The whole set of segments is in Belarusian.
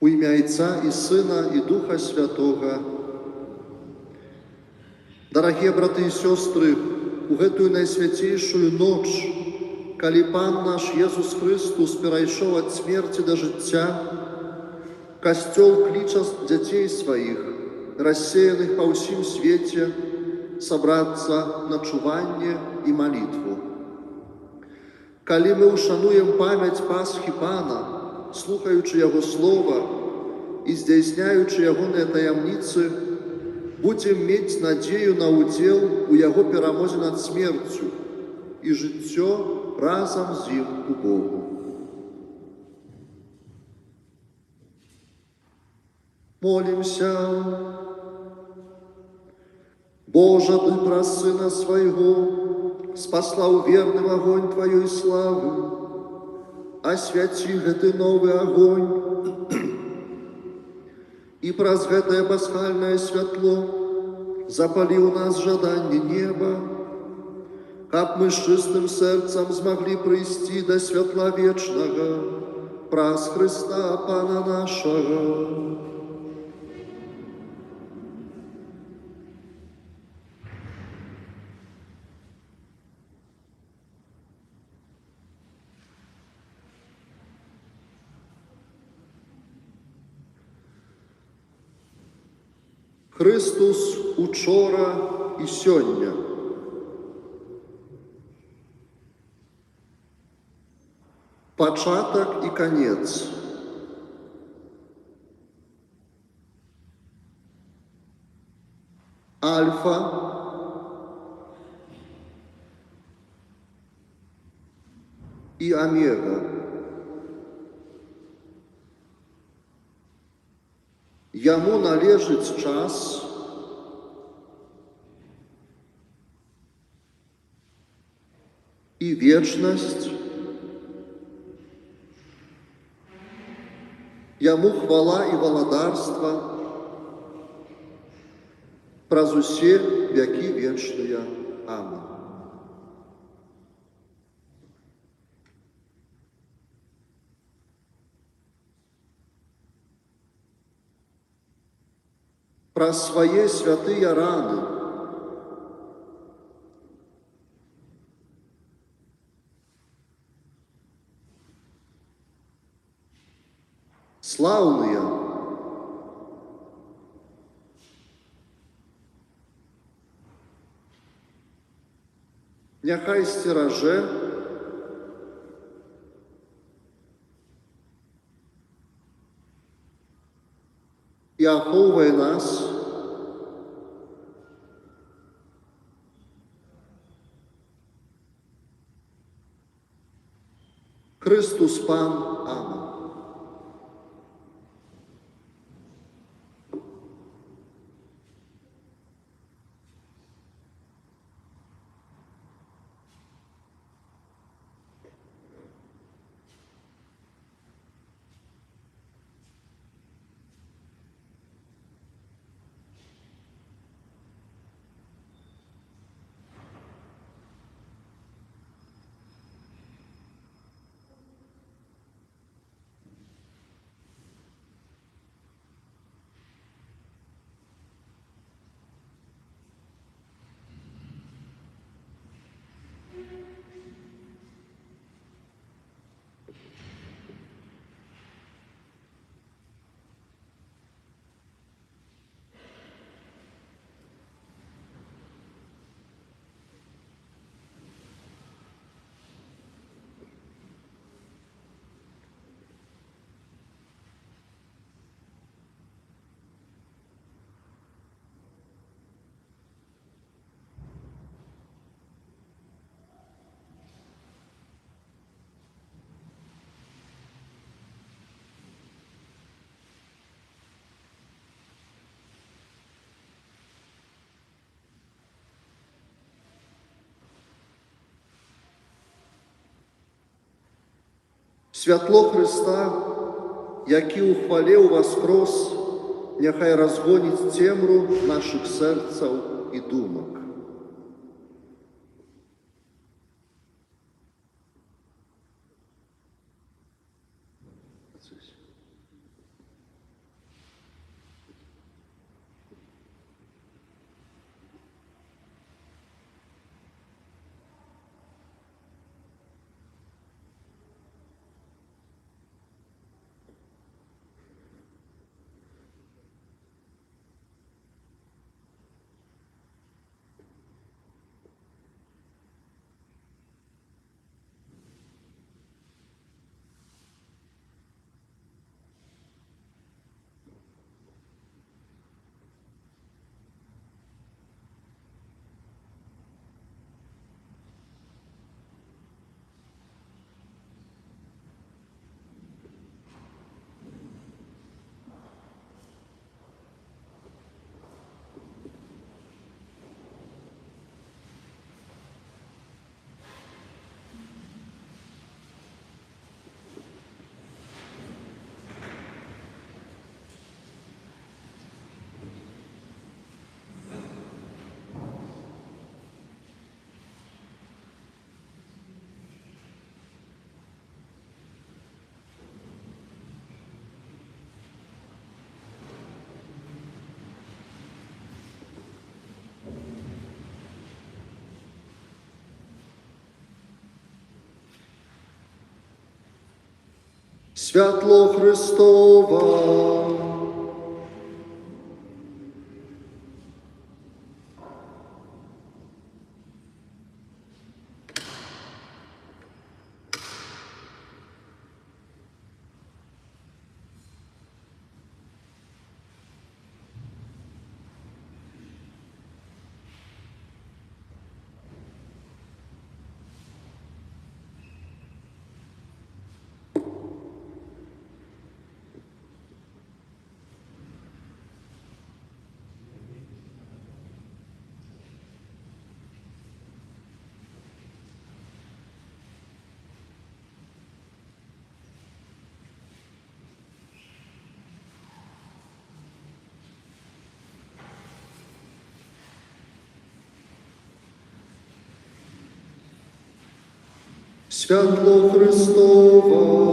У імя Отца і Сына і Духа Святого. Дарагія браты і сёстры, у гэтую найсвяцейшую ноч, калі Пан наш Езус Христус перайшоў ад смерці да жыцця, Касцёл кліча дзяцей сваіх, рассеяных па ўсім свеце, сабрацца на чуванне і малітву. Калі мы ушануем памяць Пасхі Пана, слухаючы Яго Слова і здзяйсняючы Ягоныя таямніцы, будзем мець надзею на ўдзел у Яго перамозе над смерцю і жыццё разам з ім у Богу. Молимся. Боже, Ты праз Сына Свайго спаслаў верным агонь Тваёй славы, асвяці гэты новы агонь і праз гэтае пасхальнае святло запалі ў нас жаданне неба, каб мы з чыстым сэрцам змаглі прыйсці да святла вечнага праз Хрыста Пана нашага. Христус учора і сёння. Пачатак і канец. Альфа і омега. Яму належыць час і вечнасць, яму хвала і валадарства праз усе вякі вечныя. Амин. Праз свае святыя раны слаўныя няхай сцеражэ і ахоўвае нас Христус Пан. Амин. Святло Христа, які у хвале ўваскрос, няхай разгоніць цемру нашых сэрцаў і думак. Святло Христова. Святло Христова.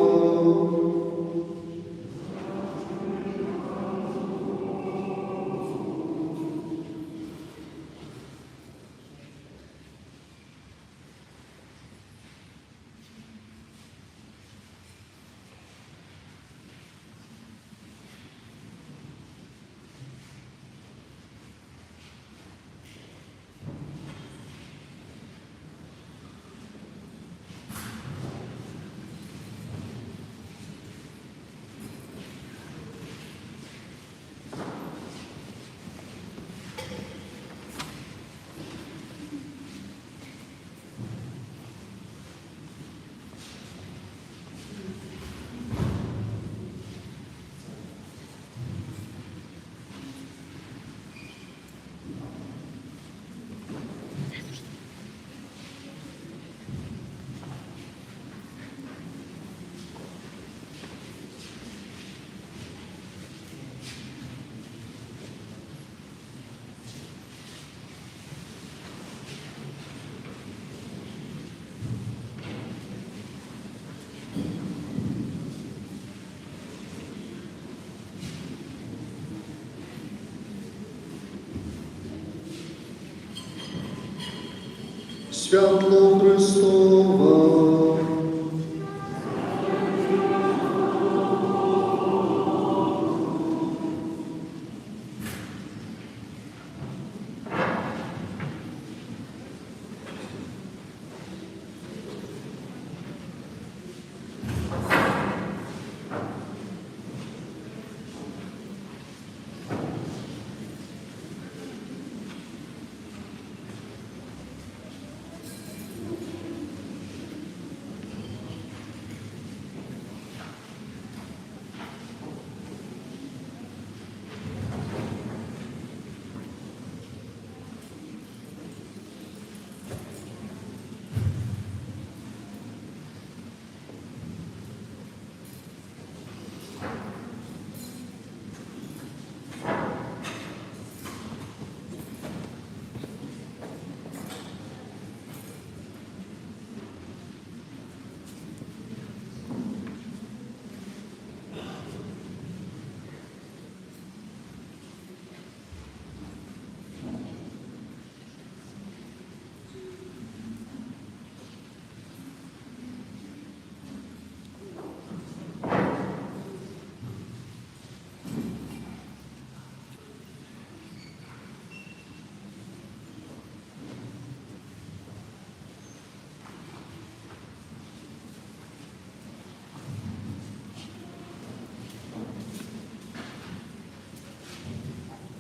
Святло Христова.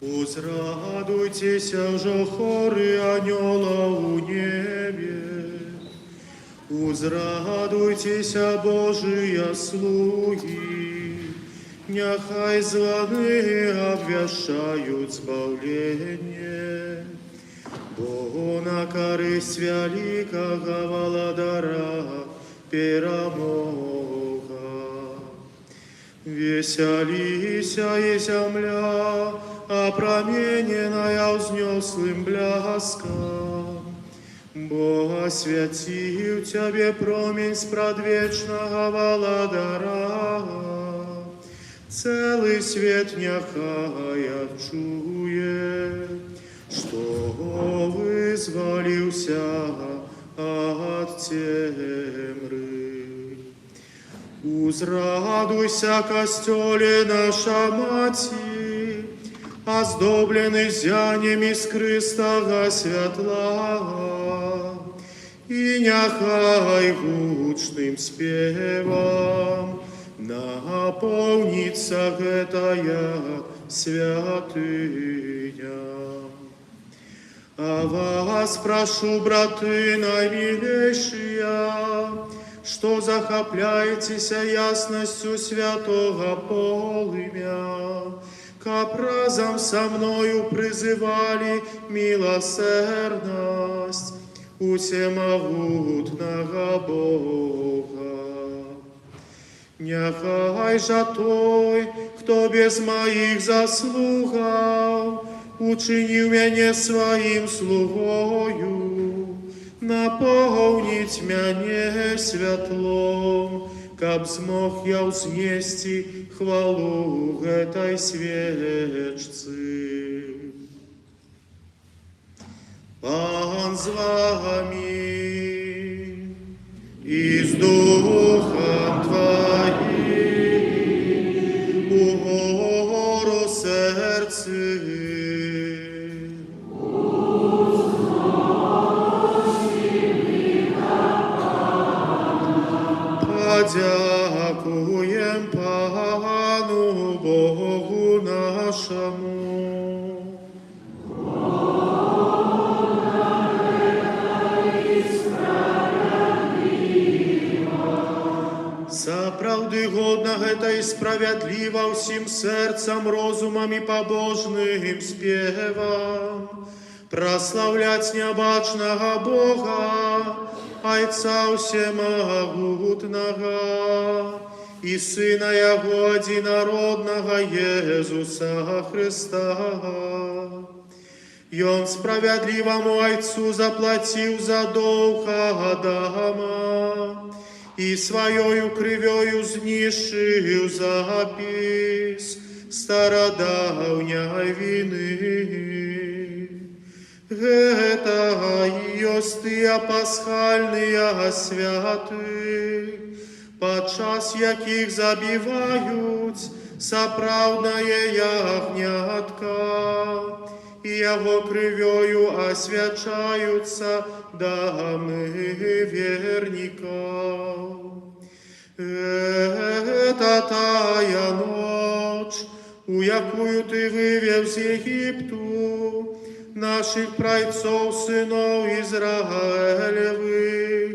Узрадуйтеся вже хори аньола у небе, узрадуйтеся Божия слуги, няхай звоны обвящают збавление, бо на користь великого Володара перемога. Веселися и земля, опромененная взнеслым бляском, бо освятил тебе промень с предвечного Володара. Целый свет няхая чує, что вызволился от темры. Узрадуйся, костеле наша Маті, оздобленный зянем из Христога святла, и няхай гучным спевом наполнится гэтая святыня. А вас прошу, браты наимилейшие, что захопляетесь ясностью святого полымя, каб разом со мною призывали милосердность у всемогутного Бога. Няхай же той, кто без моих заслугов учинил меня своим слугою, наполнить меня святлом, каб змог я узнести хвалу этой свечцы. Пан з вами и с духом твоим, угору сердце. Подякуем Пану Богу нашему. Заправды годно это и справедливо всім серцем, розумом и побожным спевом прославлять необачного Бога, Отца всемогутного и Сына Его одинородного Иисуса Христа. И Он справедливому Отцу заплатил за долг Адама, и своею кривёю знищив запис стародавней вины. Это йостыя пасхальныя святы, падчас якіх забіваюць сапраўднае ягнятка, і яго крывёю освячаюцца дамы вернікаў. Это тая ноч, у якую ты вывел з Египту наших прайцов, сынов Израилевых,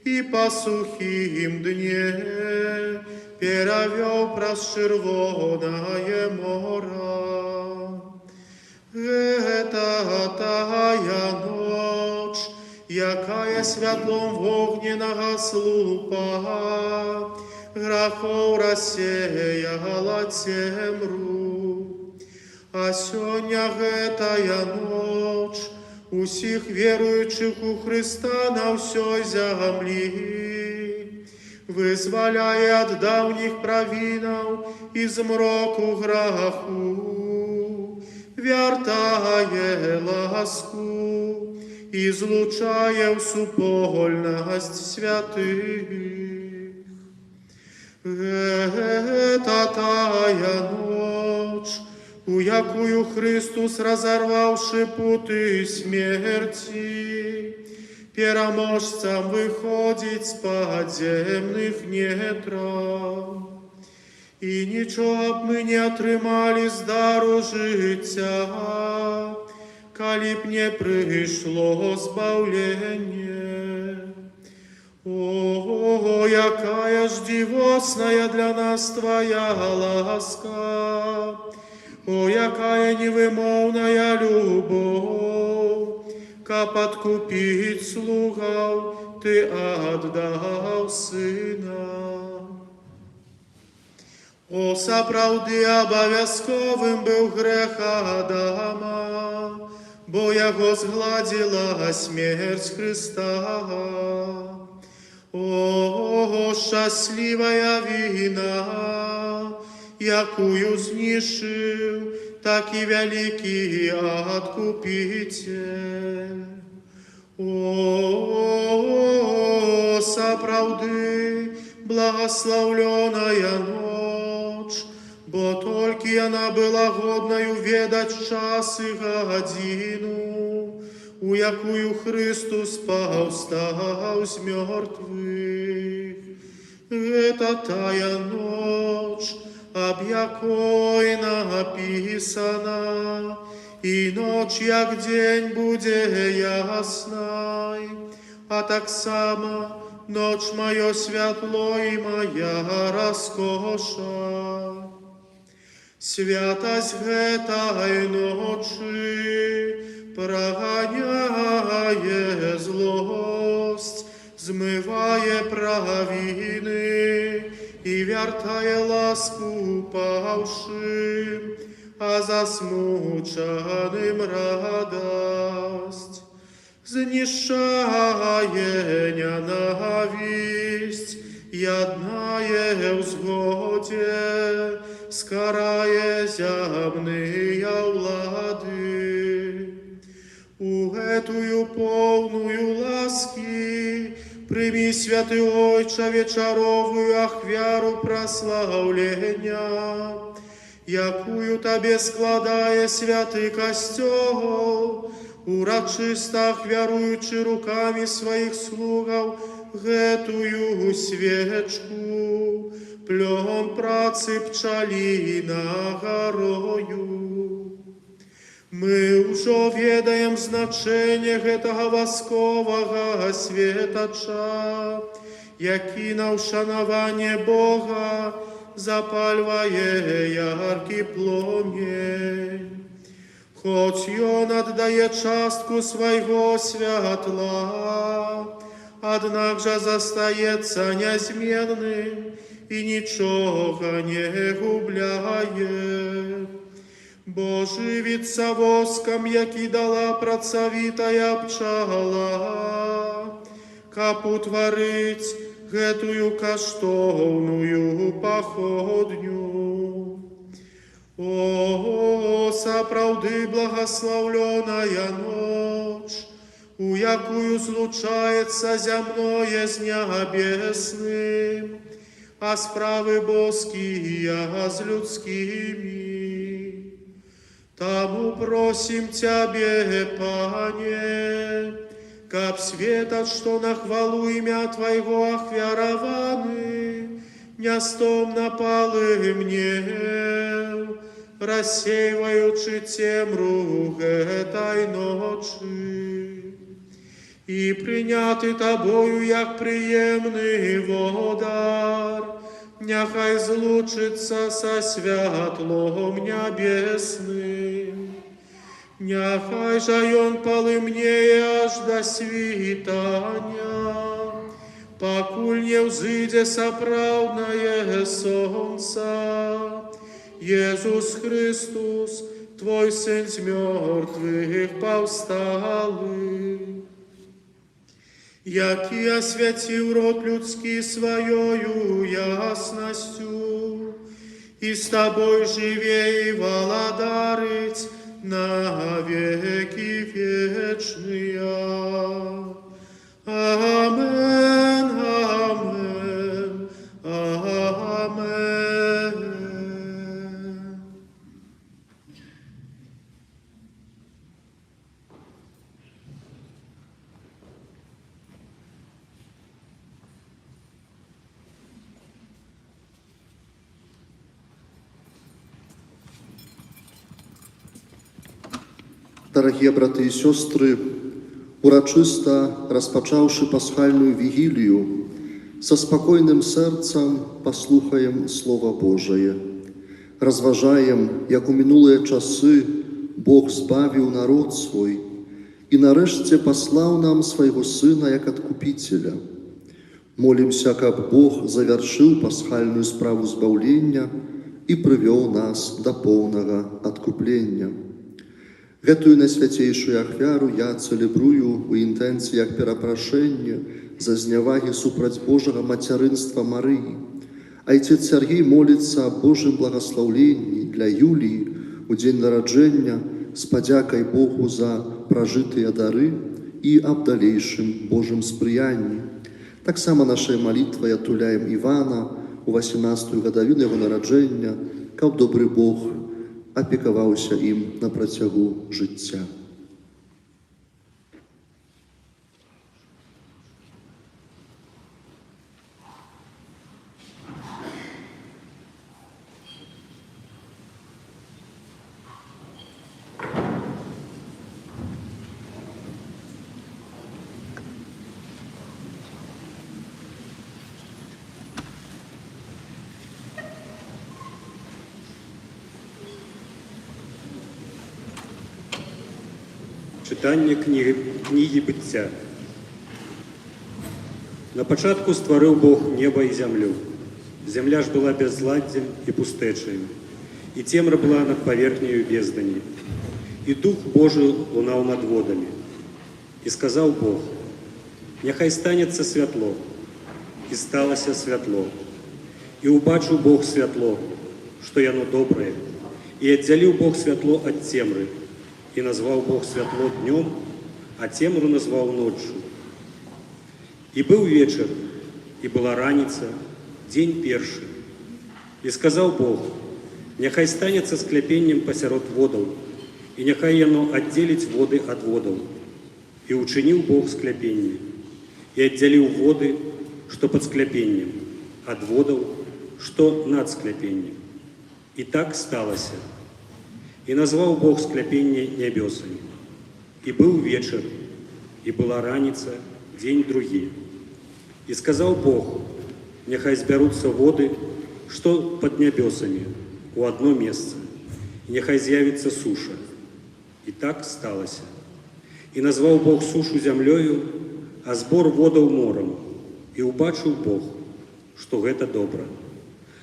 и по сухим дне перевел праз Червоное море. Это тая ноч, якая святлом вогненного слупа грахов рассеяла темру. А сёння гэтая ноч усіх веруючых у Христа на ўсёй зямлі вызваляе ад даўніх правінаў і змроку граху, вяртае ласку і злучае ў супольнасць святых. Гэта тая ноч, у якую Христос, разорвавши путы смерти, пераможцам выходить з подземных нетраў. І нічого б мы не атрымалі з дару жыцця, калі б не прыйшло збаўленне. О, якая ж дивосная для нас Твоя ласка! О, якая невымоўная любовь, каб откупить слугаў, Ты отдал Сына. О, сапраўды абавязковым быў грэх Адама, бо яго згладзіла смерць Христа. О, шчаслівая віна, якую знішыў такі вялікі адкупіцель. О, сапраўды, благословленная ночь, бо только она была годною ведать час и годину, у якую Христос повстал з мертвых. Это тая ночь, об якой написано, и ночь, як день, буде ясной, а так само ночь мое святло и моя раскоша. Святость этой ночи проганяє злость, змыває провины и вертає ласку павшим, а засмученным радость. Знішає ненависть, яднає в згоде, скарає земные влады. У этую полную ласки прими, святый Отче, вечеровую ахвяру прославления, якую Тебе складає святый костел, урочисто ахвяруючи руками своих слугов гэтую свечку, плен працы пчалина горою. Мы уже ведаем значение этого воскового светоча, який на ушанование Бога запальває яркий пломень. Хоть он отдає частку своего святла, однак же застається неизменным и ничего не губляє. Бо живиться воском, який дала працовитая пчала, каб утворить гэтую каштовную походню. О, сапраўды благословленная ночь, у якую злучается земное с небесным, а справы боские с людскими. Тому просим Тебе, Пане, каб светот, что на хвалу имя Твоего ахвярованы, нестомно палы мне, рассеиваючи темру этой ночи. И приняты Тобою, як приемный водар, няхай злучится со святлом небесным. Няхай же он полымнее аж до свитания, покуль не взыдзе сапраўднае солнце. Иисус Христос, Твой Сын з мертвых повсталый, який освятил род людский своею ясностью, и с Тобой живей владарить на веки вечные. Амен, амен, амен. Дорогие браты и сестры, урочисто распочавши пасхальную вигилию, со спокойным сердцем послухаем Слово Божие. Разважаем, як у минулые часы Бог збавил народ свой и нарешті послал нам своего Сына як Откупителя. Молимся, как Бог завершил пасхальную справу збавления и привел нас до полного откупления. Гэтую найсвяцейшую ахвяру я цэлебрую у інтэнцыях перапрашэння за знявагі супраць Божага мацярынства Марыі. Айцец Сергей моліцца аб Божым благаслаўленні для Юліі у дзень нараджэння з падзякай Богу за пражытыя дары і аб далейшым Божым спрыянні. Так само нашою молитвою отуляємо Івана у 18-ю годовину його народження, каб добрий Бог опікувався їм на протягу життя. Читання книги «Буття». На початку створив Бог небо і землю. Земля ж була безладдям і пустечею, і темра була над поверхнею бездані. І Дух Божий лунав над водами. І сказав Бог: «Нехай станеться світло». І сталося світло. І убачив Бог світло, що яно добре, і відділив Бог світло від темри. И назвал Бог святло днем, а темру назвал ночью. И был вечер, и была раница, день перший. И сказал Бог: «Нехай станется скляпением посеред водов, и нехай яно отделить воды от водов». И учинил Бог скляпение, и отделил воды, что под скляпением, от водов, что над скляпением. И так сталося. И назвал Бог скляпение небесами. И был вечер, и была раница, день другий. И сказал Бог: «Нехай сберутся воды, что под небесами, у одно место, и нехай з'явится суша». И так сталося. И назвал Бог сушу землею, а збор водов морем. И убачив Бог, что это добро.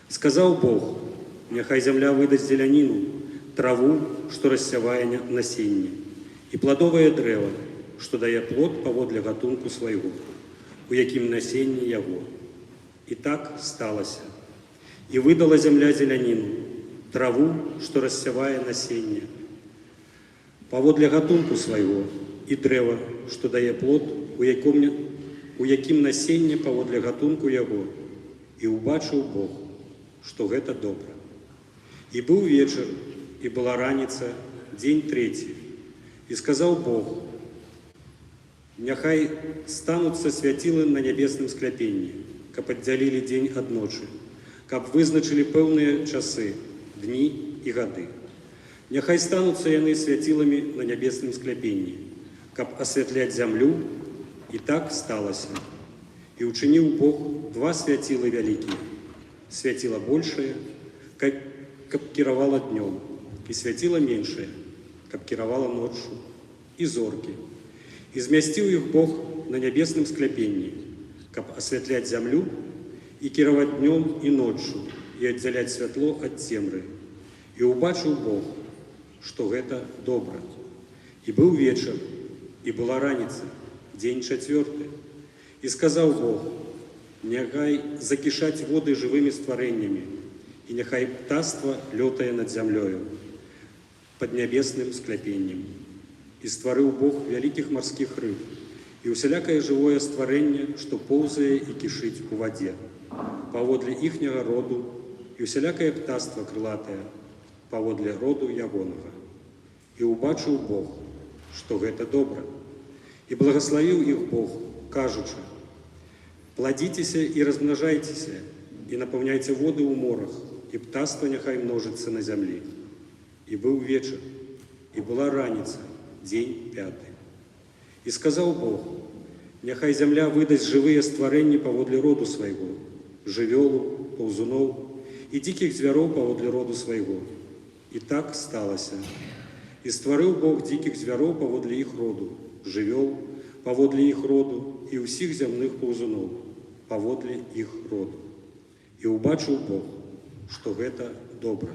Сказал Бог: «Нехай земля выдаст зеленину, траву, что рассявае насіння, і плодовое древо, что дає плод поводле гатунку свайго, у якім насіння яго». І так сталося. І видала земля зеленину, траву, что рассявае насіння, поводле гатунку свайго, і древо, что дає плод, у якім насіння поводле гатунку яго. І убачив Бог, что гэта добра. И был вечер, и была раница, день третий. И сказал Бог: «Нехай станутся святилы на небесном скляпении, каб отделили день от ночи, каб вызначили певные часы, дни и годы. Нехай станутся яны святилами на небесном скляпении, каб осветлять землю». И так сталося. И учинил Бог два святила великие: святило большее, каб кировало днем, и святило меньшее, каб кировало ночью, и зорки. И зместил их Бог на небесном скляпении, каб осветлять землю, и кировать днем и ночью, и отделять светло от темры. И убачил Бог, что это добро. И был вечер, и была раница, день четвертый. И сказал Бог: «Нехай закишать воды живыми створениями, и нехай птаство летая над землею, под небесным скляпением». И створил Бог великих морских рыб, и усялякое живое створение, что ползая и кишить у воде, поводле ихнего роду, и усялякое птаство крылатое, поводле роду ягоного. И убачил Бог, что это добро. И благословил их Бог, кажучи: «Плодитеся и размножайтеся, и наполняйте воды у морах, и птаство нехай множится на земле». И был вечер, и была раница, день пятый. И сказал Бог: «Нехай земля выдаст живые створения поводле роду своего, живелу, ползунов и диких зверов поводле роду своего». И так сталося. И створил Бог диких зверов поводле их роду, живел поводле их роду, и усіх земных ползунов поводле их роду. И убачил Бог, что это добро.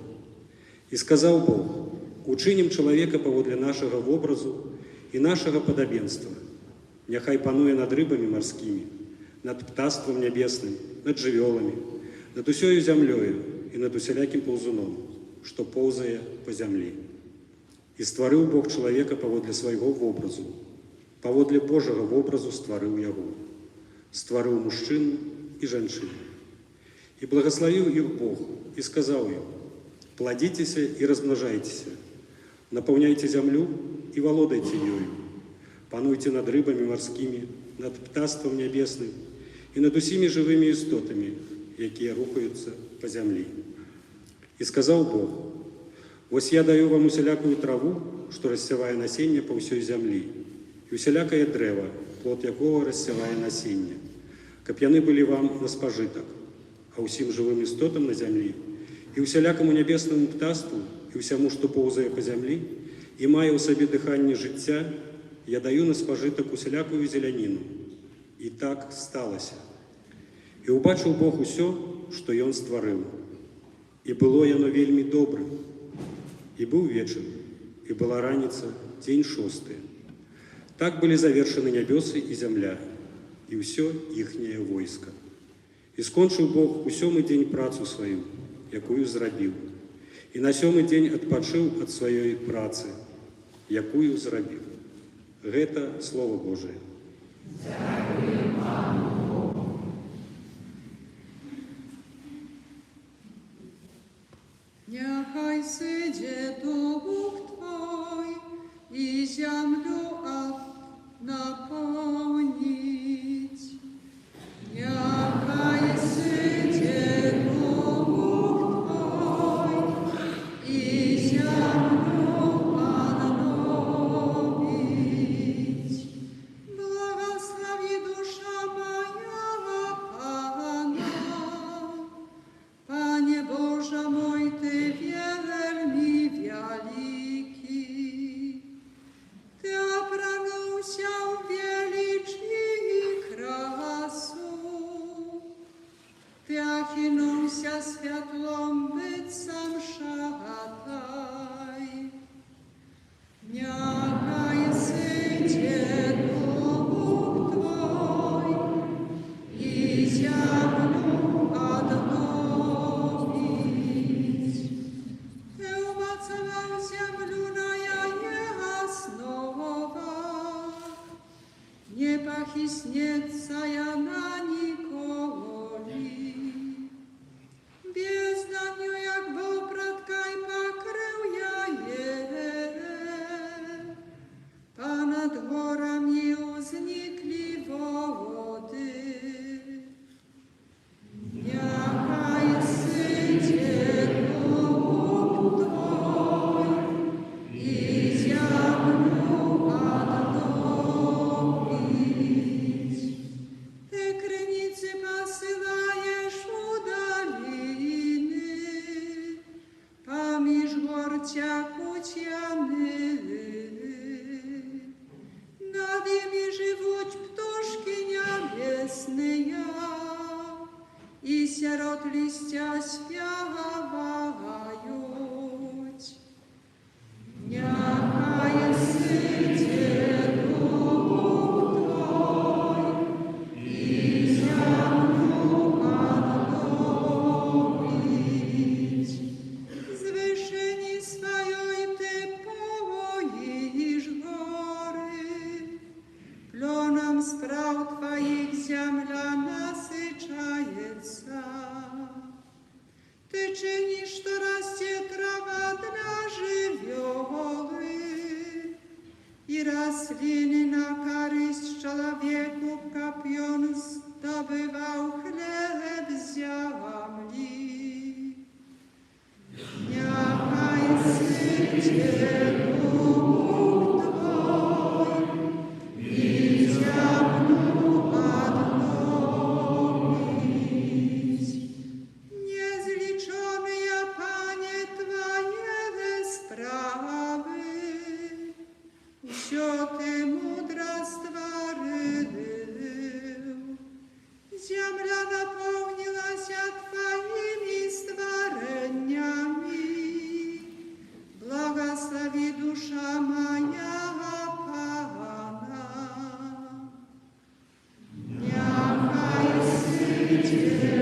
И сказал Бог: «Учиним человека поводле нашего в образу и нашего подобенства. Нехай панує над рыбами морскими, над птаством небесным, над живелами, над усею землею и над усяляким ползуном, что ползая по земле». И створил Бог человека поводле своего в образу, поводле Божьего в образу створил его. стварыў мужчыну і жанчыну. І благословіў іх Бог, і сказаў ім: «Плодитеся і размножайтеся, напаўняйте зямлю і валодайце ёю, пануйте над рыбамі марскімі, над птаствам нябесным і над усімі жывымі істотамі, якія рухаюцца па зямлі». І сказаў Бог: «Вось я даю вам усялякую траву, што рассявае насенне па ўсёй зямлі, і усялякае дрэва, плод якога рассявае насенне, каб яны былі вам на спажытак, а ўсім жывым істотам на зямлі, і усялякаму нябеснаму птаству, і ўсяму, што поўзае па зямлі, і мае ў сабе дыханне жыцця, я даю на спажытак усялякую зеляніну». І так сталася. І ўбачыў Бог усё, што ён стварыў. І было яно вельмі добрым. І быў вечар, і была раніца, дзень 6. Так былі завершаны нябёсы і зямля, і ўсё іхняе войска. І скончыў Бог у 7-й дзень працу сваю, якую зрабіў. І на 7-й дзень адпачыў ад сваёй працы, якую зрабіў. Гэта Слово Божие. Niechaj sydzie Duch Twój i ziemię napełnić. Niechaj sydzie Duch Twój i ziemię odnowić. Błogosławi dusza moja Pana. Panie Boże mój, Ty wierny wielki, Ty opragnąłся wielicznie i krasu, Ty ochinąłся światłom być sam szataj. Niechaj sydzie Duch Twój i ziemię odnowić. Ty umocował ziemię na jasnowa, nie pachisnieca ja na nikoli. Безднанью, як был праткай, покрыл я понад горами узникли воды. Niechaj sydzie Duch Twój i ziemię odnowić. Ty krynicy posyłajesz u doliny, pomіж гор ciakuciany. Nad nimi żywуть ptuszki niebiesne, i sierot liścia śpiewają. Niechaj sydzie Duch Twój i ziemię odnowić. Z wyżyni swojej Ty połoisz góry, plonom spraw Twoich ziemia nasyczается. Ty czynisz, to rastie trawa dla żywioły i rośliny na korzyść człowieku, kapion zdobywał chleb z ziemi. Niechaj sydzie Duch Twój i ziemię odnowić. Niezliczone, ja Panie, Twoje sprawy, усё Ty mudro stworzył. Ziemia napełniła się Twoimi stworzeniami. Błogosławi dusza moja Pana. Niechaj sydzie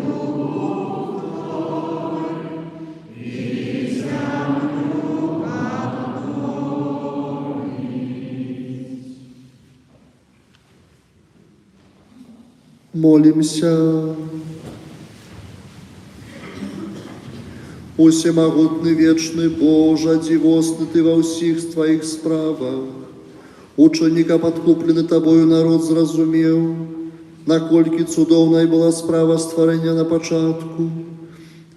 Duch Twój i ziemię odnowić. Молимся. Усемогутный вечный Боже, дивосный Ты во всех Твоих справах, ученика подкупленный Тобою народ зразумел, наколькі цудоўнай была справа стварэння на пачатку,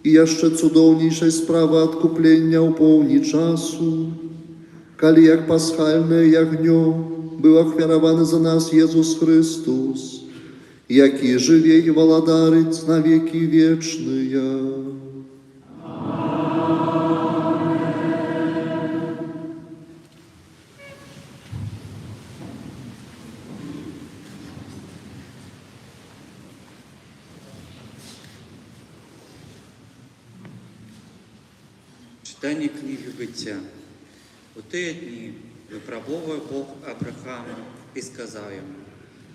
і яшчэ цудоўнейшай справа адкуплення ў поўні часу, калі як пасхальнае ягнё быў ахвяраваны за нас Езус Христос, які жыве і валадарыць на векі вечныя. Читання книги Буття. У ті дні випробовує Бог Абрахама і сказав йому: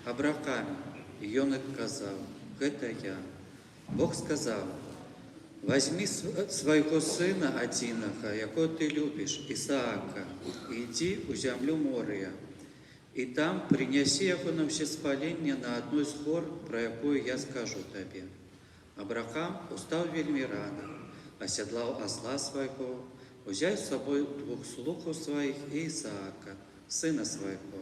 Абрахаме, і він відказав: «Це я». Бог сказав: «Возьми свого сина одиного, якого ти любиш, Ісаака, і йди у землю Морія, і там принеси його на всеспалення на одну з гор, про яку я скажу тобі». Абрахам устав вельми рано, оседлал осла своего, взял с собой 2 слугов своих и Исаака, сына своего,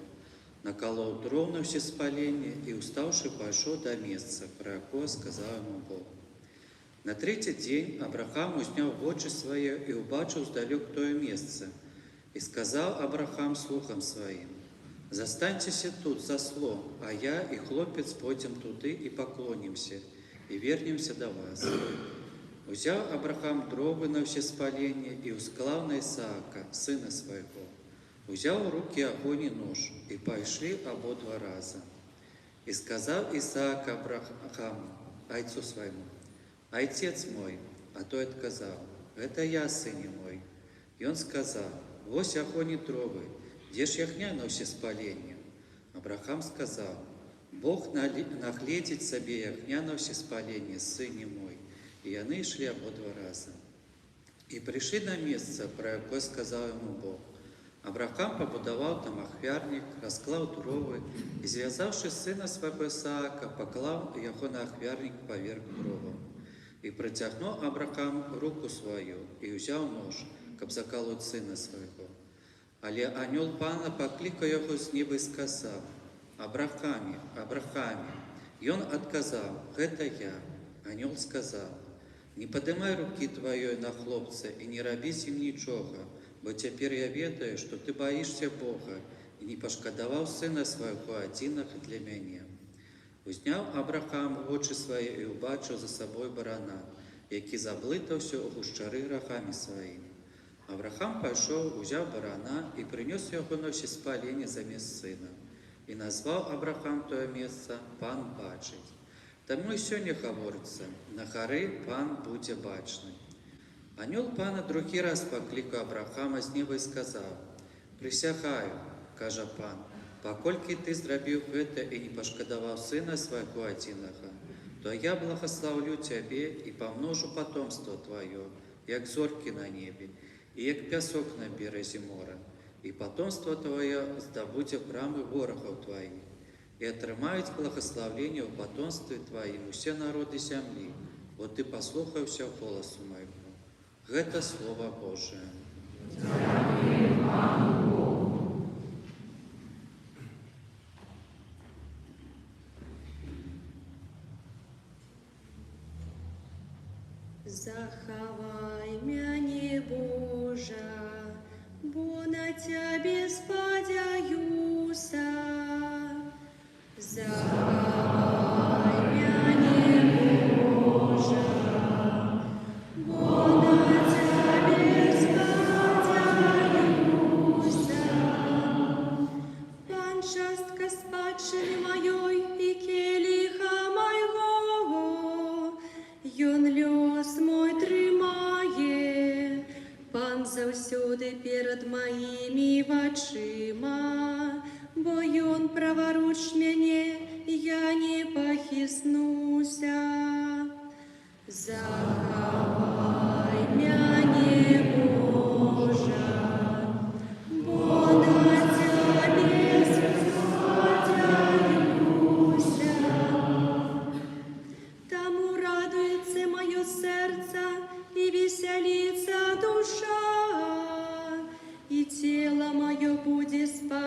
наколол дров на всеспаление и, уставший, пошел до места, про якое сказал ему Бог. На 3-й день Абрахам узнял очи свои и убачил сдалек тое место, и сказал Абрахам слугам своим: «Застаньтеся тут за слом, а я и хлопец пойдем туды и поклонимся, и вернемся до вас». Узял Абрахам дровы на всеспаление и усклал на Исаака, сына своего. Узял в руки огонь и нож, и пошли ободва раза. И сказал Исаак Абрахаму, отцу своему: «Отец мой». А то отказал: «Это я, сыне мой». И он сказал: «Вось огонь и дровы, где ж ягня на всеспаление?» Абрахам сказал: «Бог наглядит себе ягня на всеспаление, сыне мой». И они шли ободва раза. И пришли на место, про якое сказал ему Бог. Абрахам побудовал там ахвярник, расклал дровы, и, звязавши сына своего Исаака, поклал его на ахвярник поверх дровом. И протягнул Абрахам руку свою, и взял нож, каб заколоть сына своего. Але анёл пана покликал его с неба и сказал: «Абрахаме, Абрахаме». И он отказал: «Это я». Анёл сказал: «Не поднимай руки твоей на хлопца и не роби с ним ничего, бо теперь я ведаю, что ты боишься Бога и не пошкодовал сына своего одиного для меня». Узняв Абрахам очі свої і убачив за собою барана, який заблитався у гущари рогами своїми. Абрахам пішов, узяв барана і принес його на всеспалення замість сина. І назвав Абрахам те місце «Пан бачить». Тому і сьогодні говориться: «На гори Пан буде бачний». Анёл Пана другий раз покликав Абрахама з неба і сказав: «Присягаю, каже Пан, покольки ти зробив це і не пошкодував сина свого одиного, то я благословлю тебе і помножу потомство твоє, як зорки на небі, і як пісок на березі моря, і потомство твоє здобуде брами ворогів твоїх. И отримають благословление в потомстве Твоим все народы земли, вот Ты послухався голосу моего». Это Слово Божие. Захавай мяне, Божа, бо на Тебе спадзяюся. Захавай мяне, Божа, бо на Тебе спадзяюся. Пан частка спадчыны маёй і келіха майго, ён лёс мой трымае, Пан заўсёды перад маімі вачыма, бо ён праваруч мяне, я не пахіснуся. Захавай мяне, Божа, бо на Тебе спадзяюся.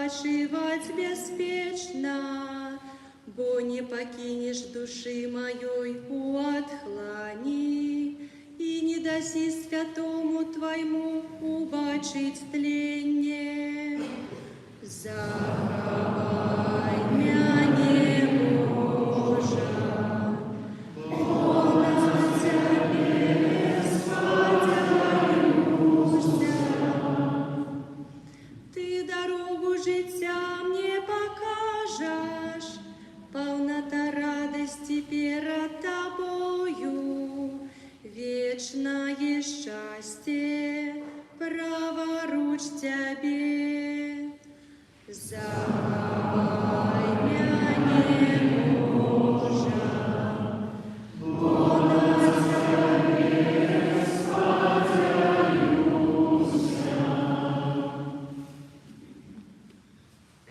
спочивать беспечно, бо не покинешь души моей у отхлани, и не даси святому Твоему убачить тление. Заховай мя не Божа, Ты дорогу життя мне покажешь, полнота радости перед Тобою, вечное счастье праворуч Тебе. Заховай мя не Божа,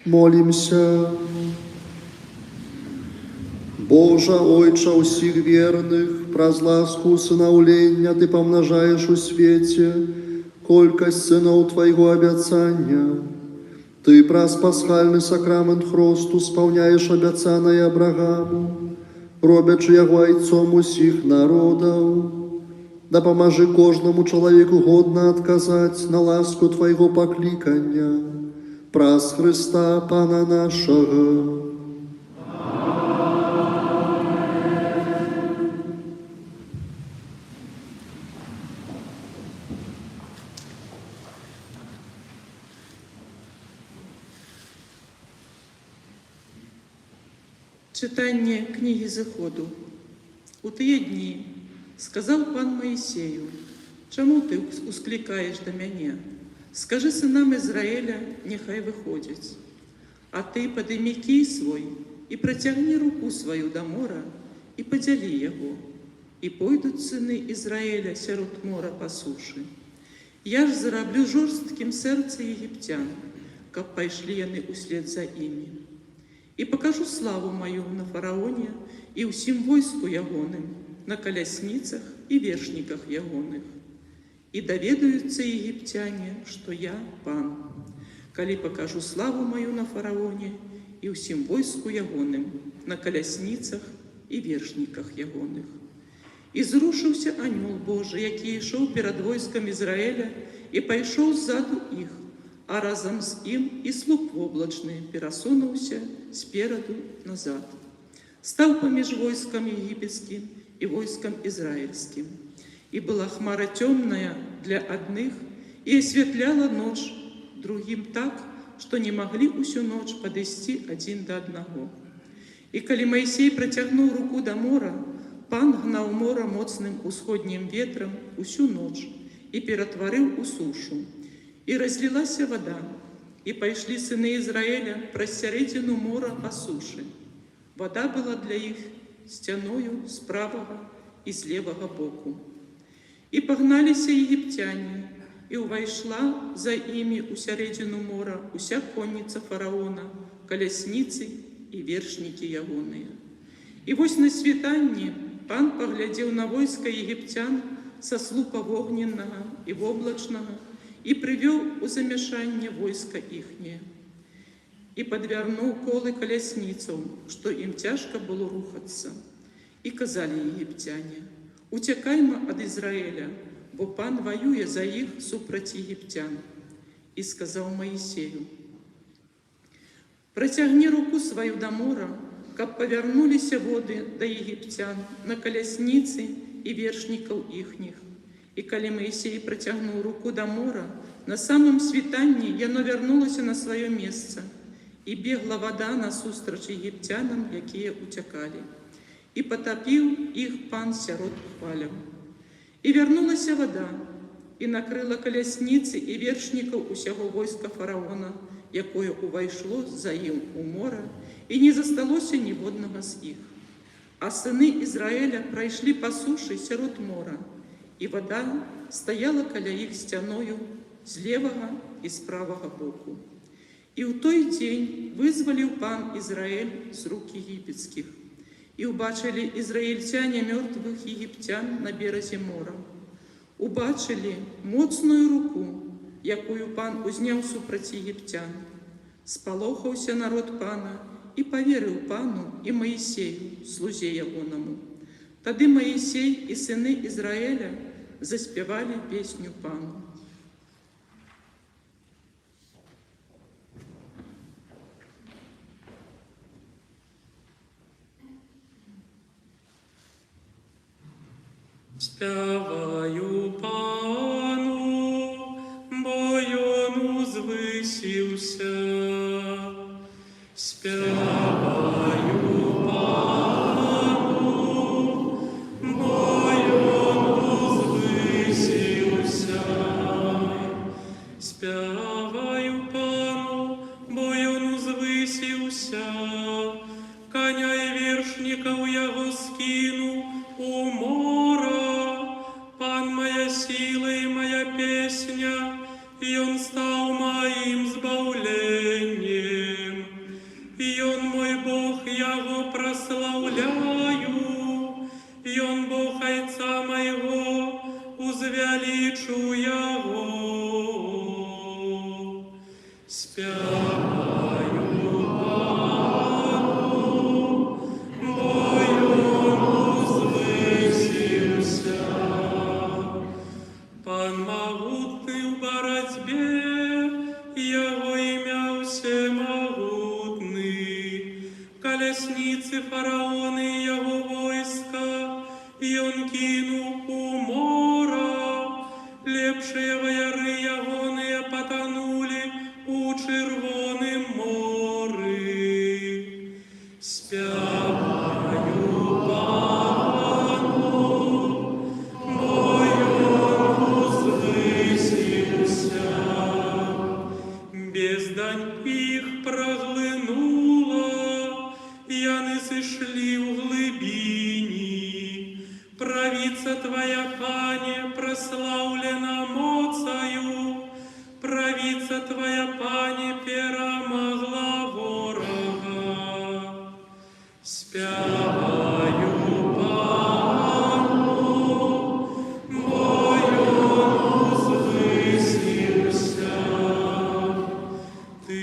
Молимся. Боже, Ойча усіх верных, праз ласку усынаўлення Ты помножаешь у свете колькость сынов Твоего обяцания. Ты праз пасхальны сакрамент хросту спаўняешь обяцанае Абрагаму, робячы яго айцом усіх народаў. Дапамажы кожнаму чалавеку годна адказаць на ласку Твайго паклікання праз Христа Пана нашага. Читання книги Зыходу. У тыя дні сказав пан Моїсею: «Чому ти ускликаєш до мене? Скажи синам Ізраїля, нехай виходять. А ти подими кий свой і протягни руку свою до мора і поділи його. І пойдуть сини Ізраїля серед мора по суші. Я ж зароблю жорстким серце єгиптян, как пайшли яны услед за ими. І покажу славу мою на фараоне і усім войску ягоным, на колясницах и вершниках ягоных. И доведаются египтяне, что я пан, коли покажу славу мою на фараоне и усім войску ягоным, на колясницах и вершниках ягоных. И зрушился анёл Божий, який йшов перед войском Израиля, и пайшов ззаду их, а разом с им и слуг облачный пересунувся спереду назад. Став поміж войском египетским и войском израильским. И была хмара темная для одних, и осветляла ночь другим так, что не могли усю ночь подойти один до одного. И коли Моисей протягнул руку до мора, пан гнал мора моцным усходним ветром усю ночь и перетворил у сушу. И разлилась вода, и пошли сыны Израиля праз середину мора по суше. Вода была для их стяною с правого и с левого боку. И погналися египтяне, и увайшла за ими у середину мора уся конница фараона, колясницы и вершники ягоные. И вось на світанні пан поглядел на войско египтян со слупа вогненного и облачного, и привел у замешання войска ихнее. И подвернул колы колясницам, что им тяжко было рухаться. И казали египтяне: «Утекаймо от Израиля, бо пан воює за их супроть египтян». И сказал Моисею: «Протягни руку свою до мора, как повернулись воды до египтян на колясницы и вершников ихних». И коли Моисей протягнул руку до мора, на самом світанні яно вернулося на свое место, и бегла вода насустрач египтянам, якія утекали. И потопил их пан сярод хваляў. И вернулася вода, и накрыла колясницы и вершников усяго войска фараона, якое увайшло за ім у мора, и не засталося ніводнага з іх. А сыны Израиля пройшли по суше сярод мора, и вода стояла каля их стяною з левого и с правого боку. И у той день вызволил пан Израиль с рук египетских. И убачили израильтяне мертвых египтян на березе мора. Убачили моцную руку, якую пан узнял супроть египтян. Спалохаўся народ пана і паверыў пану і Маісею, слузе ягонаму. Тады Маісей і сыны Ізраіля заспявалі песню пану. Спяваю пану, бо ён узвысіўся. Спяваю пану, бо ён узвысіўся. Спяваю пану, бо ён узвысіўся. Коня і вершнікаў яго скіну у мора. Пан моя сила и моя песня, и Он стал моим збавлением. И Он мой Бог, я Его прославляю, и Он Бог Отца моего, узвеличу Его. Спяваю пану, бо ён узвысіўся. Пан могутный в боротьбе, Его имя всемогутный. Колесницы фараоны Его войска, и Он кинул у мора. Лепшие вояры Ягоные потонули у Червоным море. Спяваю пану, бо ён узвысіўся. Бездань их проглынула, яны сышлі ў глыбіні. Правіца Твоя, Пане, прославлена моцаю, правица Твоя, Пане, перемогла ворога. Спяваю пану, бо ён узвысіўся. Ты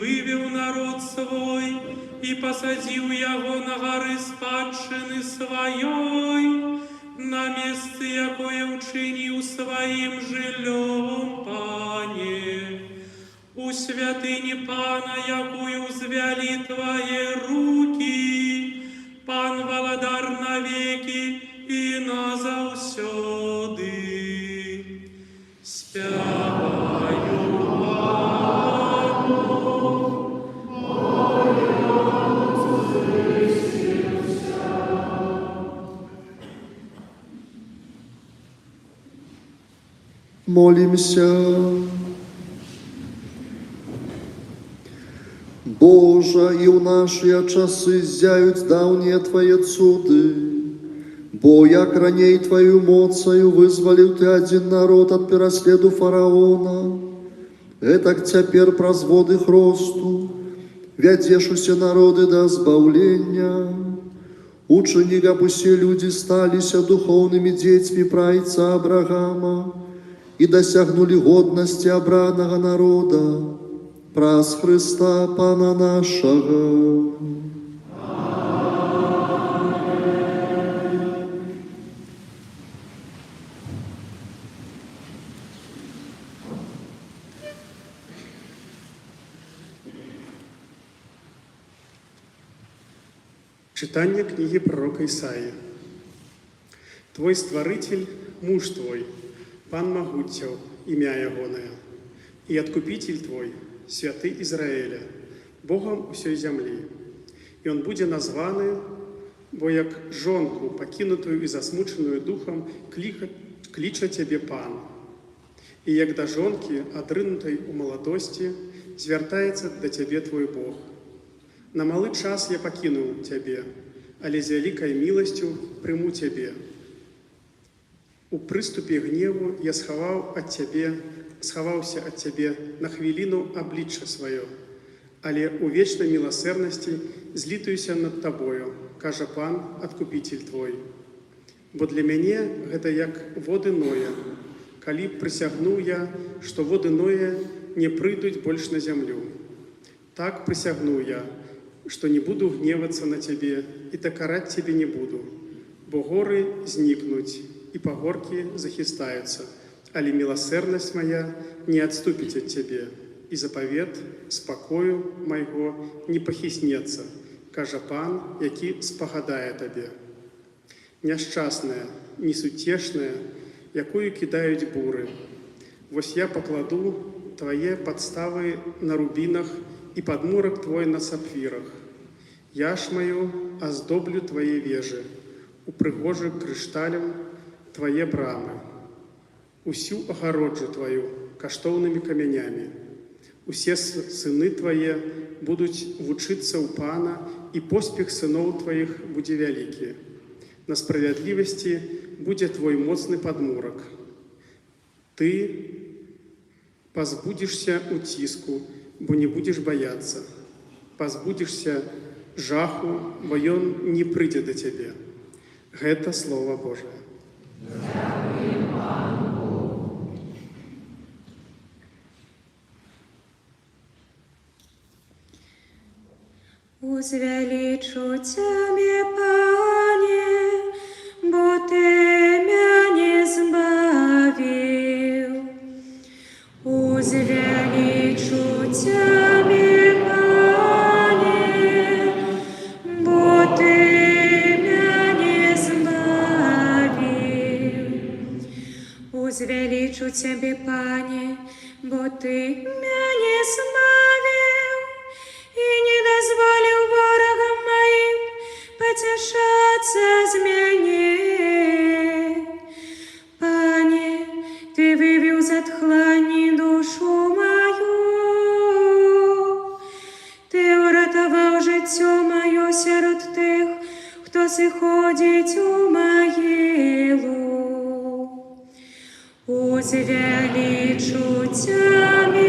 вывел народ свой и посадил его на горы спадщины своей, на месте, якое учинил своим жильем, Пане. У святыни Пана, якую звяли Твои руки, Пан володар навеки и назавсёды. Спяваю пану, бо ён узвысіўся. Молимся. Боже, и в наши часы зяють давние Твои цуды, бо як раней Твою моцаю вызволил Ты один народ от переследу фараона, этак цяпер праз воды хросту вядзеш усе народы до збавлення. Учини, каб усе люди сталися духовными детьми прайца Абрагама и досягнули годности обраного народа, праз Христа Пана нашего. Читание книги пророка Исаии. Твой Створитель, муж Твой, Пан Могутцяў, имя Ягоное, и Откупитель Твой, Святы Израиля, Богом усей земли. И Он будет названы, бо як жонку, покинутую и засмученную духом, клича Тебе Пан. И як до жонки, одрынутой у молодости, звертается до Тебе Твой Бог. На малы час я покинул Тебе, але з великой милостью приму Тебе. У приступе гневу я сховался от Тебе на хвилину обличчя свое, але у вечной милосердности злитуюся над Тобою, каже Пан, Откупитель Твой. Бо для мяне гэта як воды Ноя, калі прысягнуў я, што воды Ноя не прыйдуць больш на зямлю. Так присягну я, что не буду гневаться на тебе, и докорать тебе не буду, бо горы зникнуть, и погорки захистаются, али милосердность моя не отступит от тебе, и заповед спокою моего не похиснется, каже пан, які спогадає тебе. Няшчасная, несутешная, якую кидают буры. Вось я покладу твои подставы на рубинах и подмурок твой на сапфирах. Я ж мою оздоблю твои вежи, упрыгожу крышталем твои брамы. Усю огороджу твою каштоўнымі камянями. Усе сыны твои будут вучыцца у пана, и поспех сынов твоих будзе вялікі. На справедливости будет твой моцный подмурок. Ты позбудешься утиску, бо не будешь бояться. Позбудешься жаху, бо ён не прыйдзе до тебе. Гэта Слово Божие. Узвеличу Тебе, Пане, бо Ты меня збавил. Узвеличу Тебе, Пане, бо Ты меня збавил. Узвеличу Тебе, Пане, бо Ты меня збавил. И не дозволил ворогам моим потешаться з мяне. Пане, Ты вывел з отхлані душу мою, Ты уратовал життя моє серед тих, хто сиходить у могилу. Узвеличу Тебе,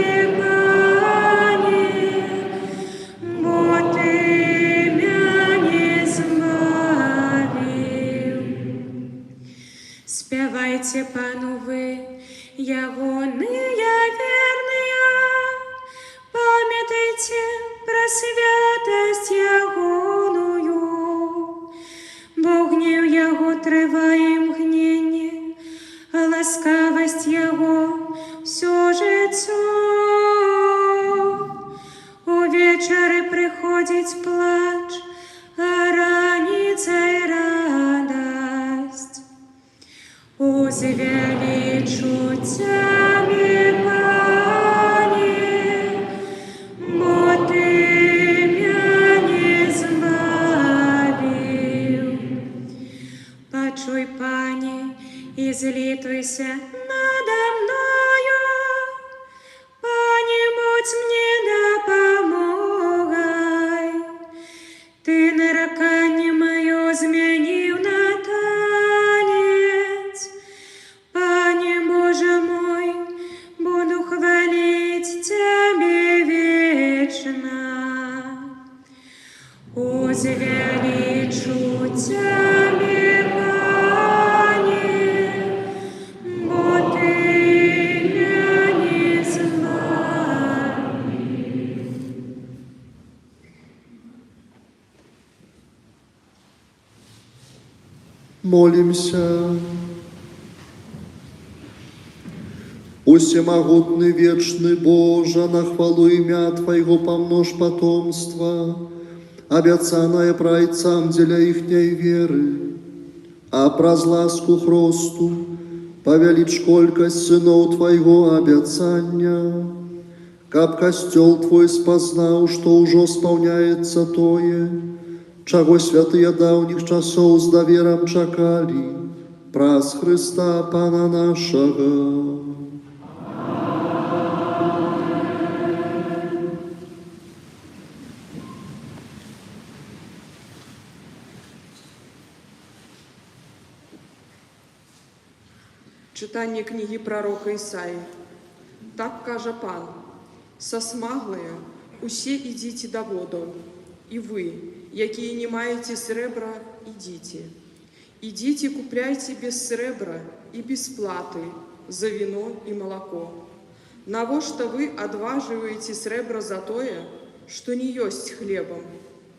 спявайте Пану вы, ягоные верные, памятайте про святость ягоную, бо гнев Яго триває мгненье, а ласкавость Яго все життя. Увечері приходить плач, а раніцей радость. Узвеличу Тебе, Пане, бо Ты меня збавил. Почуй, Пане, и злитуйся надо мною. Пане, будь мне допомогай. Ты нарекання мое змінив на танець. Пане Боже мой, буду хвалить Тебе вечно. Узвеличу Тебе, Пане, бо Ты меня збавил. Молимся. Усемогутный, вечный Боже, на хвалу имя Твоего помножь потомство, обяцанное прайцам деля ихней веры, а проз ласку хросту повелич колькость сынов Твоего обяцання, каб костел Твой спознал, что уже сполняется тое, чего святые давних часов с довером чакали, праз Христа Пана нашего. Читання книги пророка Ісаї. Так каже Пан: «Сосмаглые, усе ідіть до воду, і ви, які не маєте сребра, ідіть. Ідіть, купляйте без сребра і без платы за вино и молоко. Навошта вы одваживаете сребра за тое, што не ёсць хлебам,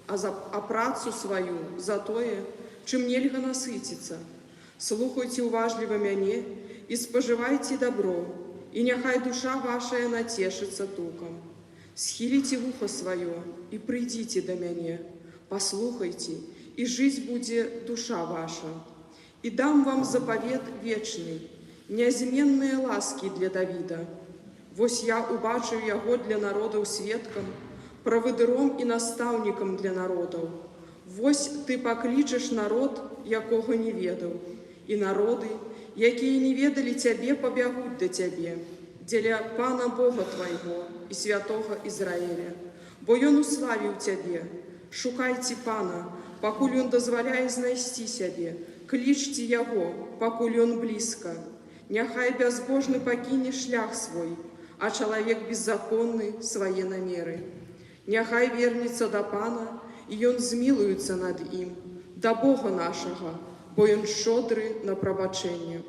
а працу сваю за тое, чым нельга насыціцца. Слухайце уважліва мяне і спажывайце дабро, і няхай душа вашая нацешыцца тукам. Схіліце вуха сваё і прыйдзіце да мяне, паслухайце, і жыць будзе душа ваша. І дам вам запавет вечны, нязменныя ласкі для Давіда. Вось я убачыў яго для народаў сведкам, правадыром і настаўнікам для народаў. Вось ты паклічаш народ, якога не ведаў, і народы, якія не ведалі цябе, пабягуць да цябе, дзеля Пана Бога твайго і святога Ізраіля. Бо ён уславіў цябе. Шукайце Пана, пакуль ён дазваляе знайсці сябе. Клічце яго, пакуль ён блізка. Няхай бязбожны пакіне шлях свой, а чалавек беззаконны свае намеры. Няхай вернецца да Пана, і ён змілуецца над ім, да Бога нашага, бо ён шчодры на прабачэнне.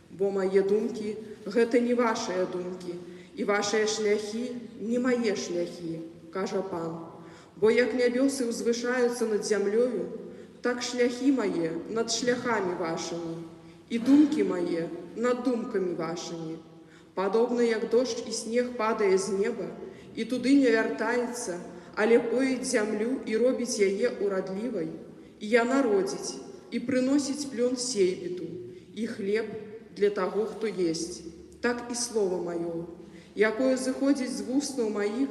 Бо мае думкі – гэта не вашыя думкі, і вашыя шляхі – не мае шляхі, кажа Пан. Бо як нябёсы ўзвышаюцца над зямлёю, так шляхі мае над шляхамі вашымі, і думкі мае над думкамі вашымі. Падобна, як дождж і снег падае з неба, і туды не вяртаецца, але поіць зямлю і робіць яе урадлівай, і яна родзіць, і прыносіць плён сейбіту, і хлеб для таго, хто есць. Так і слова маё, якое зыходзіць з вуснаў маіх,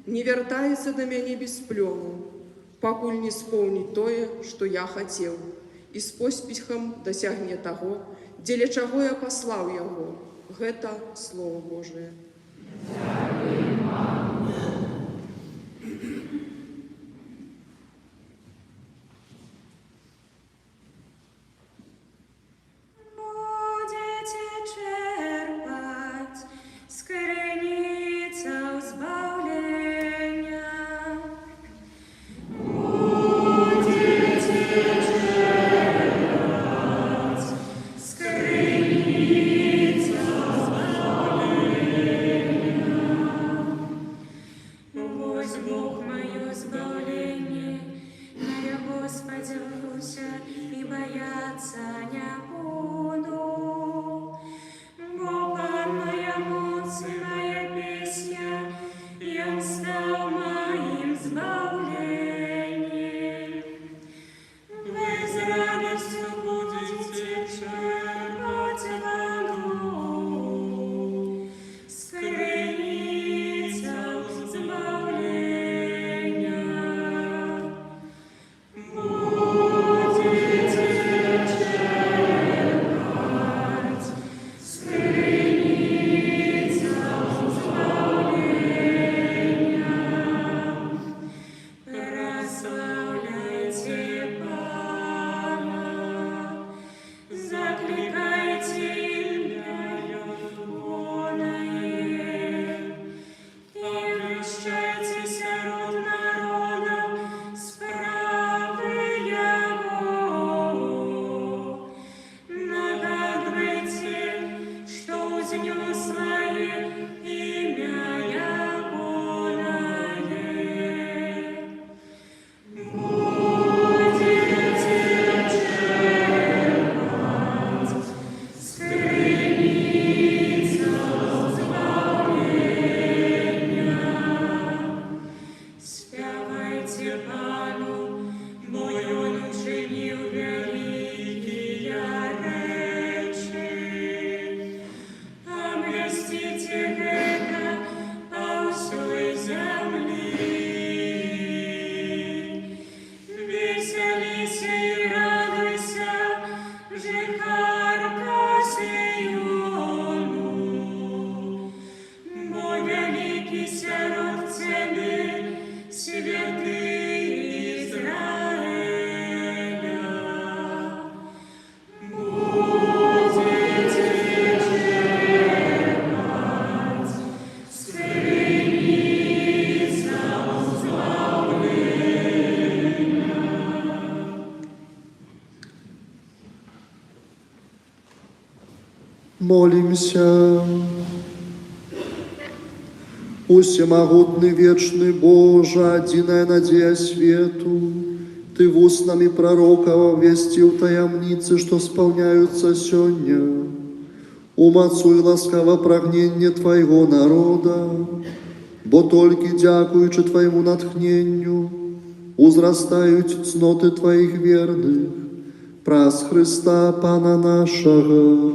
не вяртаецца да мяне без плёну, пакуль не споўніць тое, што я хацеў, і з поспехам дасягне таго, дзеля чаго я паслаў яго. Гэта Слово Божие. Будете черпать з криниця збавлення. Будете черпать з криниця Вось Бог моё збавленне, на Яго спадзяюся і баяцца не буду. Бо Пан моя моц і моя песня, Ён стаў маім збавленнем. Вы з радостью будете черпать воду з криниця збавлення. Будете черпать з криниця збавлення. Прославляйте Пана, закликайте ім'я Ягоне, і віщайте сярод народа справи Яго. Нагадуйте, што узнёслае імя Ягоне. Будете черпать з криниця збавлення. Спявайте Пану, бо Ён учинив великие речі. Обвестите гэта по всей землі. Веселися і радуйся, жихарка Сіону, бо великий сярод тебе святий Ізраїля. Будете черпать з криниця збавлення. Молимся. Всемогутный, вечный Боже, одиная надея свету, Ты в устнами пророка вестил таямницы, что сполняются сегодня. Умацуй ласкаво прагнение Твоего народа, бо только дякуючи Твоему натхненню, узрастають цноты Твоих верных, праз Христа Пана нашего.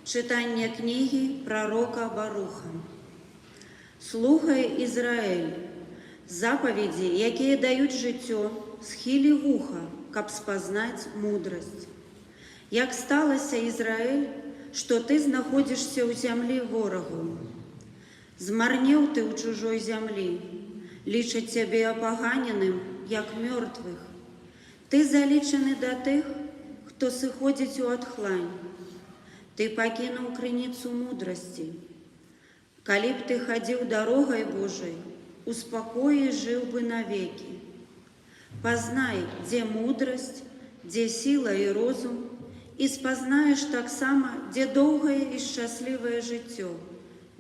Читання книги пророка Баруха. Слухай, Ізраїль, заповіді, які дають життя, схилі вуха, каб спознать мудрость. Як сталося, Ізраїль, що ти знаходишся у землі ворогу. Змарнів ти у чужой землі, лічать тебе опоганеним, як мертвих. Ти залічений до тих, хто сиходить у отхлань. Ты покинул крыницу мудрости. Коли б ты ходил дорогой Божией, успокой и жил бы навеки. Познай, где мудрость, где сила и розум, и спознаешь так само, где долгое и счастливое життя,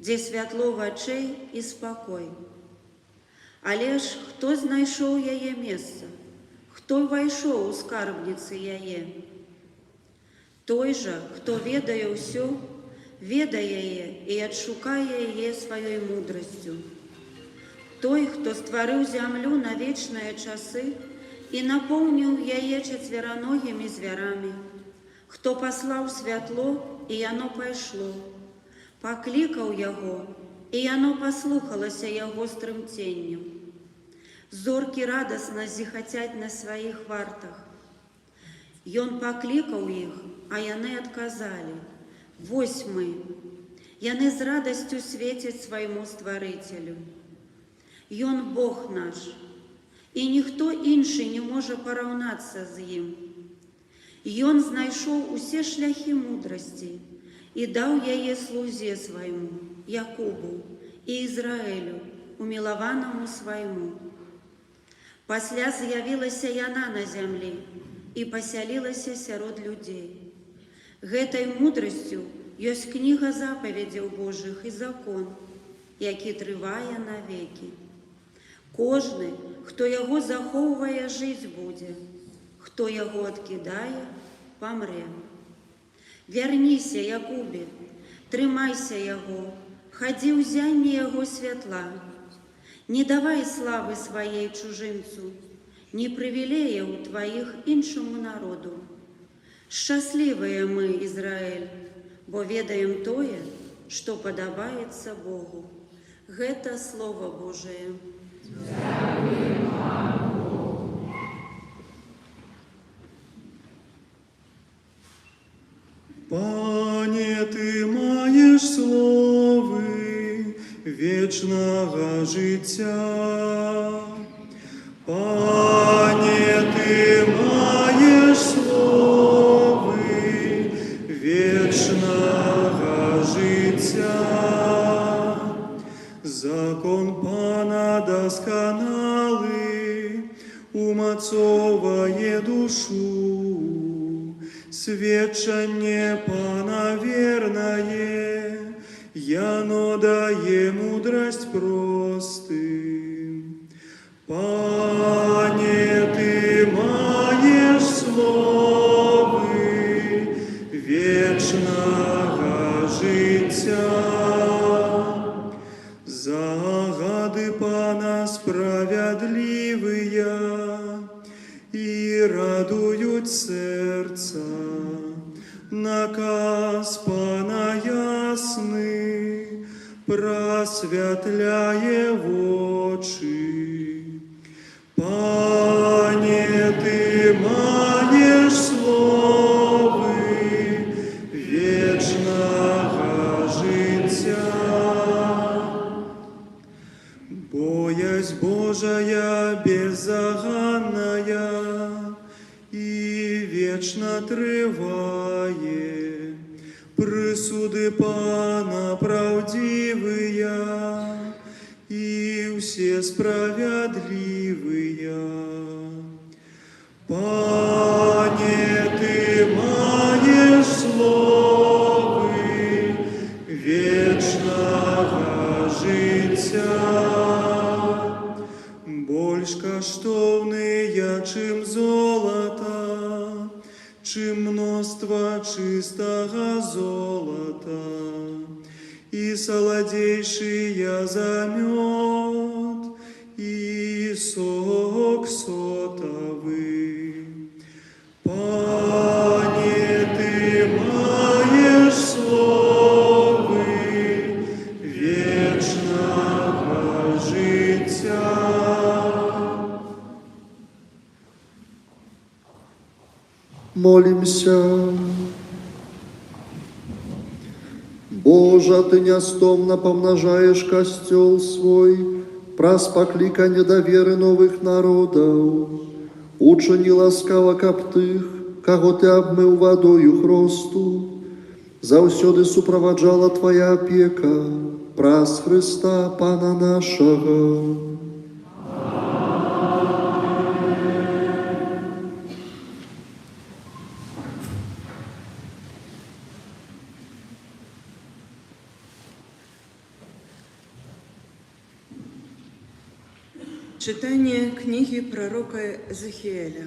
где святло в очей и спокой. Але ж хто знайшов яе место, хто войшов у скарбницы яе? Той же, хто ведае ўсё, ведае і адшукае яе сваёй мудрасцю. Той, хто стварыў зямлю на вечныя часы і напоўніў яе чацвераногімі звярамі, хто паслаў святло, і яно пайшло, паклікаў яго, і яно паслухалася яго стрымценнем. Зоркі радасна зіхацяць на сваіх вартах. Ён паклікаў іх, а яны адказалі: «Вось мы». Яны з радасцю свецяць свайму Стварыцелю. Ён Бог наш, і ніхто іншы не можа параўнацца з ім. Ён знайшоў усе шляхі мудрасці і даў яе слузе свайму, Якубу і Ізраэлю, умілаванаму свайму. Пасля з'явілася яна на зямлі і пасялілася сярод людзей. Гэтай мудрасцю ёсць кніга запаведзяў Божых і закон, які трывае навекі. Кожны, хто яго захоўвае, жыць будзе, хто яго адкідае, памрэ. Вярніся, Якубе, трымайся яго, хадзі ў зямлі яго святла. Не давай славы сваей чужынцу, не прывілеяў тваіх іншаму народу. Шчаслівыя мы, Ізраэль, бо ведаем тое, што падабаецца Богу. Гэта Слова Божие. Пане, Ты маєш слови вечного життя. Пане, Ты маєш слови вечного життя. Закон Пана досконалый умацоває душу. Сведчанне Пана верное, яно дае мудрость простым. Пане, Ты маєш слови вечного життя. Загады Пана справедливые и радуют сердца. Наказ Пана ясный просвятляє очи. Пане, Ты маєш слови вечного життя. Боязнь Божия беззаганная и вечно триває, присуди Пана правдивые, все справедливые. Пане, Ты маешь словы вечного життя, больш каштовные, чим золото, чим мноство чистого золота, и солодейшие за мед, и сок сотовый. Пане, Ты маешь словы вечного життя. Молимся. Боже, Ты неостомно помножаешь костел свой, праз покликання доверы новых народов. Учини ласкаво каб тых, кого Ты обмыл водою хросту, заўсёды суправаджала Твоя опека, праз Христа Пана нашего. Читання книги пророка Езекіеля.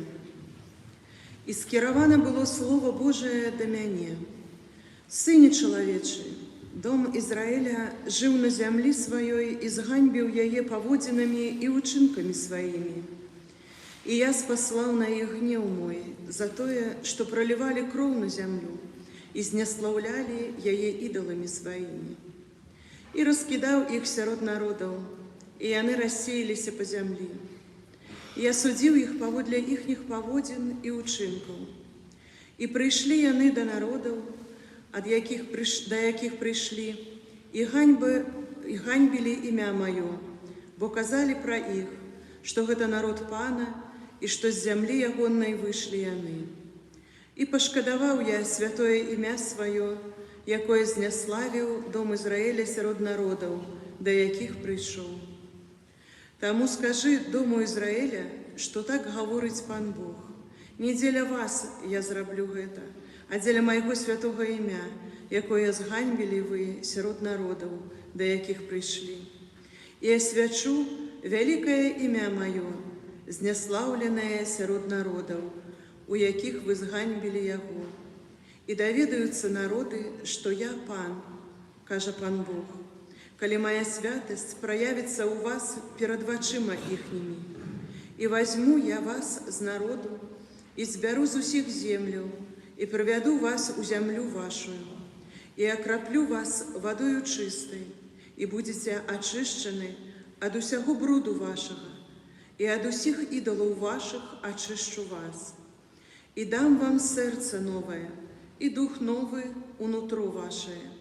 «І скеровано було Слово Божие до мяне. Сыне чоловічий, дом Ізраїля жив на землі своєї і зганьбив яе поводинами і учинками своїми. І я спаслав на їх гнев мой за тое, що проливали кров на землю і знеславляли яе ідолами своими. І розкидав їх серед народов, и яны рассеяліся по землі. Я судзіў іх паводле іхніх паводзін і ўчынкаў. І прыйшлі яны да народаў, да якіх прыйшлі, і ганьбілі імя маё, бо казалі пра іх, што гэта народ Пана, і што з зямлі ягоннай выйшлі яны. І пашкадаваў я святое імя сваё, якое зняславіў дом Ізраіля сярод народаў, да якіх прыйшоў. Таму скажи дому Ізраіля, што так гаворыць Пан Бог. Не дзеля вас я зраблю гэта, а дзеля майго святого імя, якое зганьбілі вы сярод народаў, да якіх прыйшлі. І асвячу вялікае імя маё, зняслаўленае сярод народаў, у якіх вы зганьбілі яго. І даведаюцца народы, што я Пан, кажа Пан Бог, калі моя святасць праявіцца ў вас перад вачыма іхнімі. І возьму я вас з народу, і збяру з усіх земляў, і прывяду вас у зямлю вашую, і акраплю вас вадою чыстай, і будзеце ачышчаны ад усяго бруду вашага, і ад усіх ідолаў вашых ачышчу вас. І дам вам сэрца новае, і дух новы унутро вашее,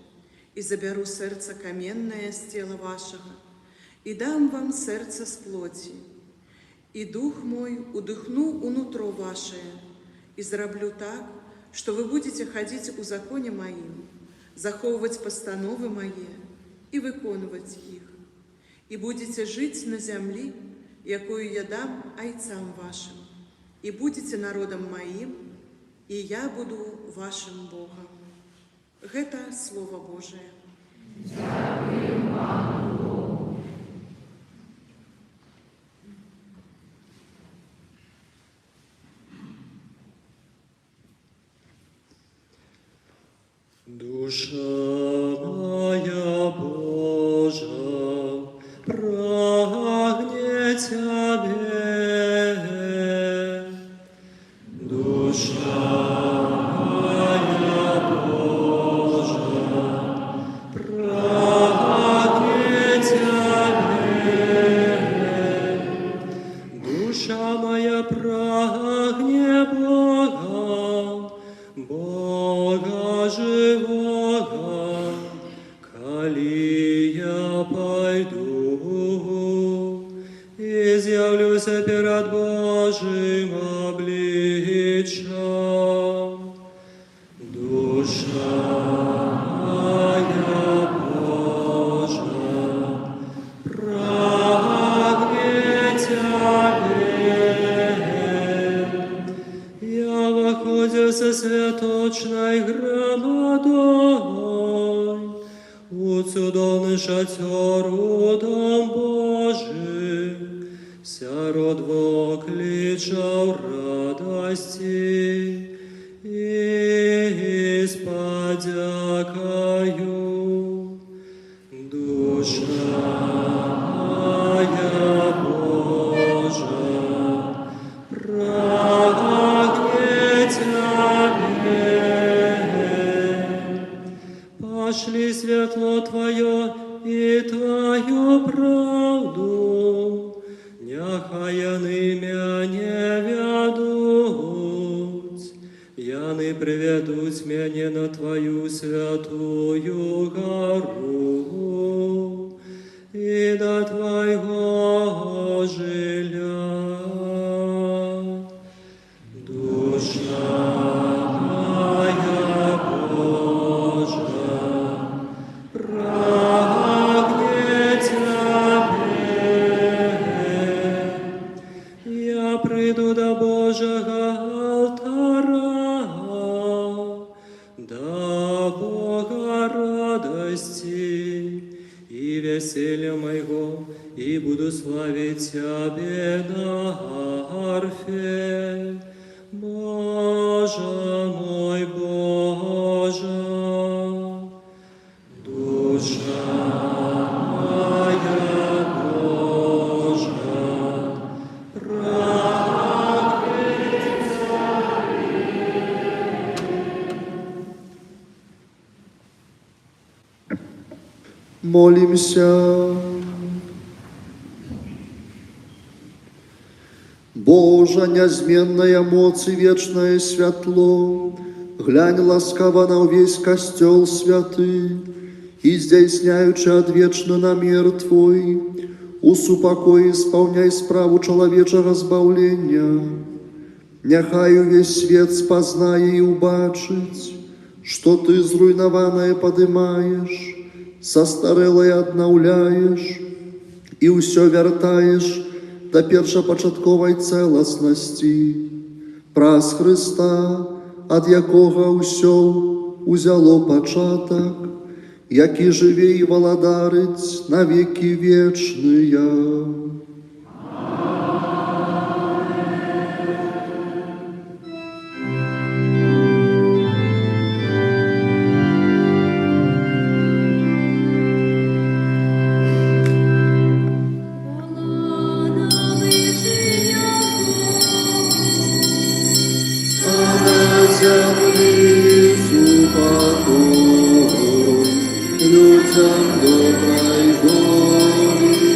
і забяру сэрца каменнае з цела вашага, і дам вам сэрца з плоці, і дух мой удыхну унутро вашее, і зраблю так, што вы будзеце хадзіць у законе маім, захоўваць пастановы мае і выконваць іх, і будзеце жыць на зямлі, якую я дам айцам вашым, і будзеце народам маім, і я буду вашым Богам». Гэта Слово Божие. Дякуємо Пану Богу. Душа моя Божа прагне Тебе, душа з'явлюся перед Божим обличчям. Душа моя Божа, родом Божий, вся род вокличав радости, и с подякою душа моя Божа, прагнет Тебе. Пошли светло Твое и Твою правду, няхай яны мяне вядуть, яны приведуть мяне на Твою святую гору и до Твоего жиля. Душа моя Божа, прагнет Тебе. Я приду до Божьего алтара, до Бога радости и веселья моего, и буду славить Тебе на арфе. Боже мой, Боже, душа моя Божа, прагнет Молимся. Божа, нязменная моц и вечное святло, глянь ласкаво на увесь костел святый, и здейсняючи одвечный намер Твой, усупокой исполняй справу человечего збавления. Няхай увесь свет спознае и убачить, что Ты зруйнованное подымаешь, состарелое обновляешь, и усё вертаешь до першапачатковай целостности, праз Христа, ад якога ўсё узяло пачатак, які жыве і валадарыць на векі вечныя. Людям доброй воли,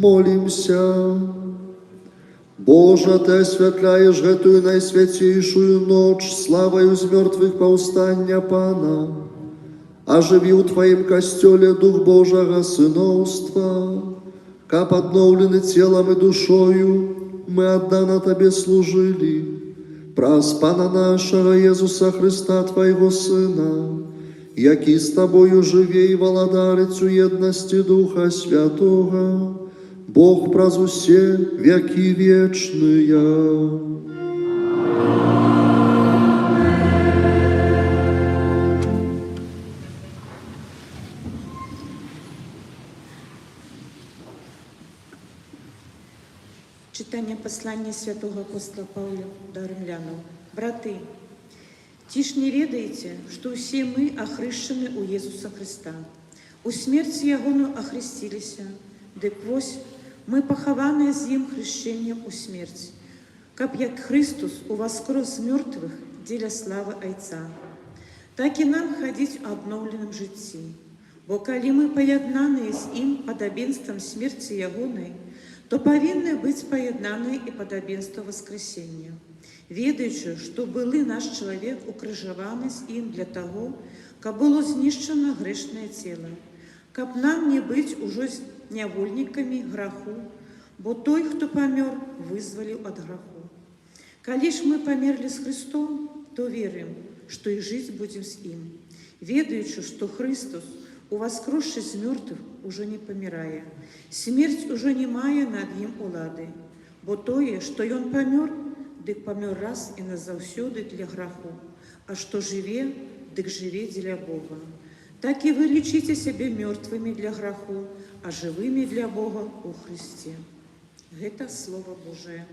Молимся. Боже, Ты освятляешь эту наисвятейшую ночь славою из мертвых повстания Пана, оживи у Твоим костеле Дух Божьего сыновства, как обновлены телом и душою, мы отдано Тебе служили, праз Пана нашего Иисуса Христа, Твоего Сына, який с Тобою живе и володарец у едности Духа Святого, Бог праз усе веки вечные. Читання послання святого апостола Павла до римлянам. Браты, ті ж не ведаете, что все мы охрещены у Иисуса Христа, у смерти Ягону охрестилися, дык вось мы похованы з Ним хрещением у смерти, как як Христос у воскрес мертвых деля славы Отца. Так и нам ходить в обновленном житті, бо коли мы поєднані з Им подобенством смерти Ягоной, то повинны быть поєднані и подобенство воскресения, ведаючи, что были наш человек укрыжованы с Им для того, как было знищено грешное тело, как нам не быть уже невольниками греху, бо той, кто помер, вызволил от греху. Коли ж мы померли с Христом, то верим, что и жить будем с Им, ведаючи, что Христос, у воскресший з мертвых, уже не помирая, смерть уже не мая над Ним улады, бо тое, что и Он помер, дык помер раз и назавсёды для греху, а что живе, дык живе для Бога. Так и вы лечите себя мертвыми для греху, а живыми для Бога у Христе. Это Слово Божие.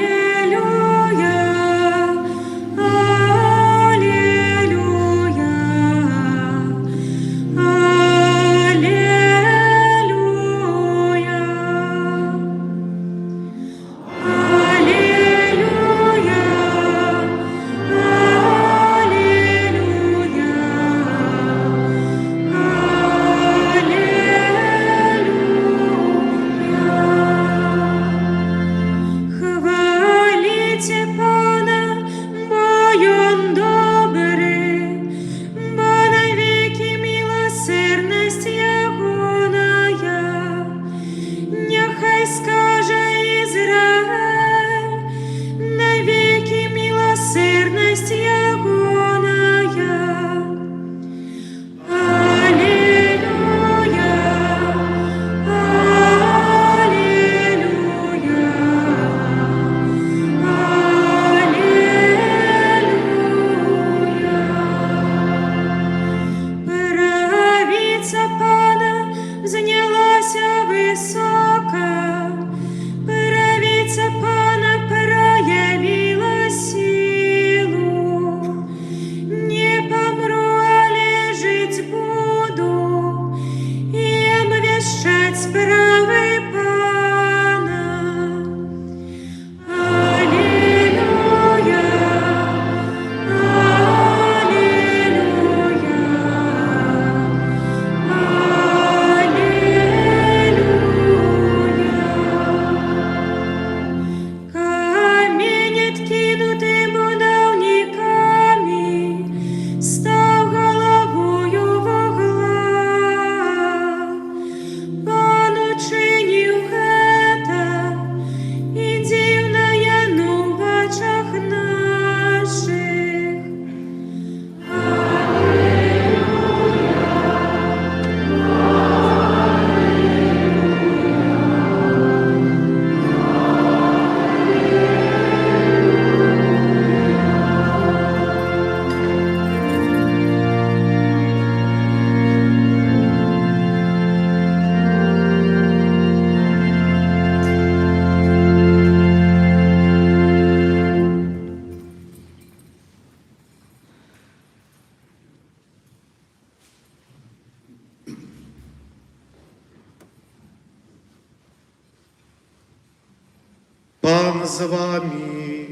Аллилуйя, Аллилуйя. Пан з вами.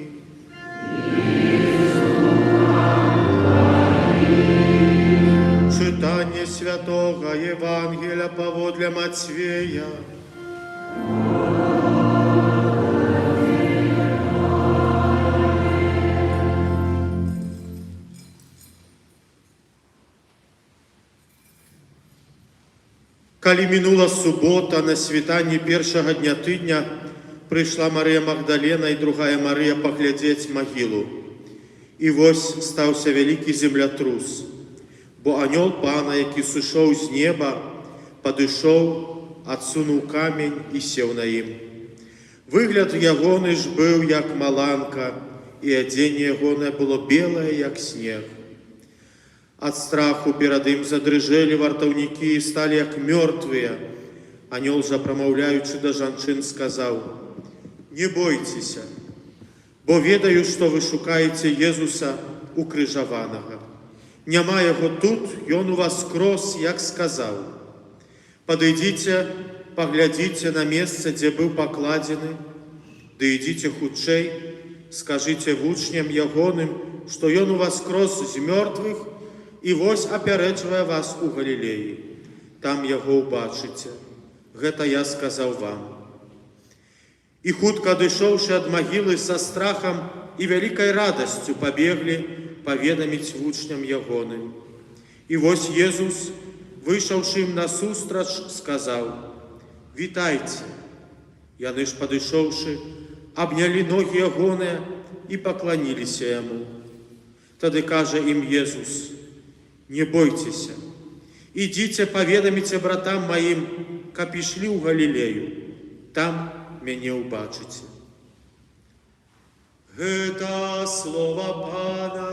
Читання Святого Євангелія поводле Матвея. Калі мінула субота, на світанні першага дня тыдня прыйшла Марыя Магдалена і другая Марыя паглядзець магілу. І вось стаўся вялікі землятрус, бо анёл Пана, які сышоў з неба, падышоў, адсунуў камень і сеў на ім. Выгляд ягоны ж быў як маланка, і адзенне ягонае было белае, як снег. Ад страху перад ім задрыжэлі вартаўнікі і сталі як мёртвыя. Анёл жа, прамаўляючы да жанчын, сказаў: «Не бойцеся, бо ведаю, што вы шукаеце Езуса укрыжаванага. Няма яго тут, ён у вас скрозь, як сказаў. Падыдзіце, паглядзіце на месца, дзе быў пакладзены, ды ідзіце хутчэй, скажыце вучням ягоным, што ён у вас скрозь з мёртвых, і вось апярэджвае вас у Галілеі. Там яго ўбачыце. Гэта я сказаў вам». І хутка адышоўшы ад магілы са страхам і вялікай радасцю пабеглі паведаміць вучням ягоным. І вось Езус, выйшаўшы ім насустрач, сказаў: «Вітайце». Яны ж, падышоўшы, абнялі ногі ягоныя і пакланіліся яму. Тады кажа ім Езус: «Не бойцеся, ідзіце паведаміце братам маім, каб ішлі ў Галілею, там мяне ўбачыце». Гэта слова Пана.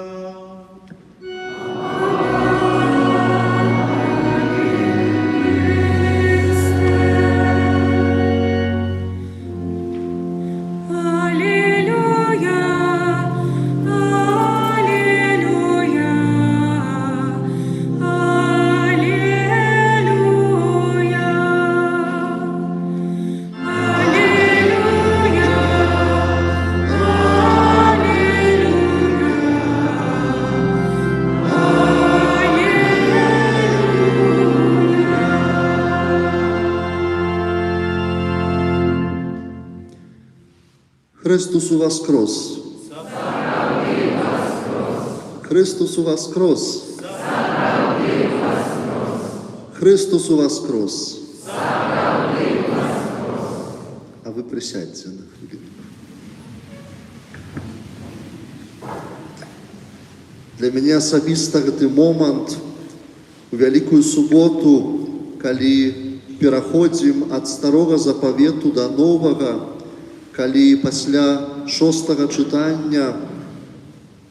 Chrystus uwaskros. Chrystus uwaskros. Chrystus uwaskros. А вы присядьте на хвилину. Для мяне асабіста гэты момант у Вялікую суботу, калі пераходзім ад старога запавету да новага, калі пасля 6-го чытання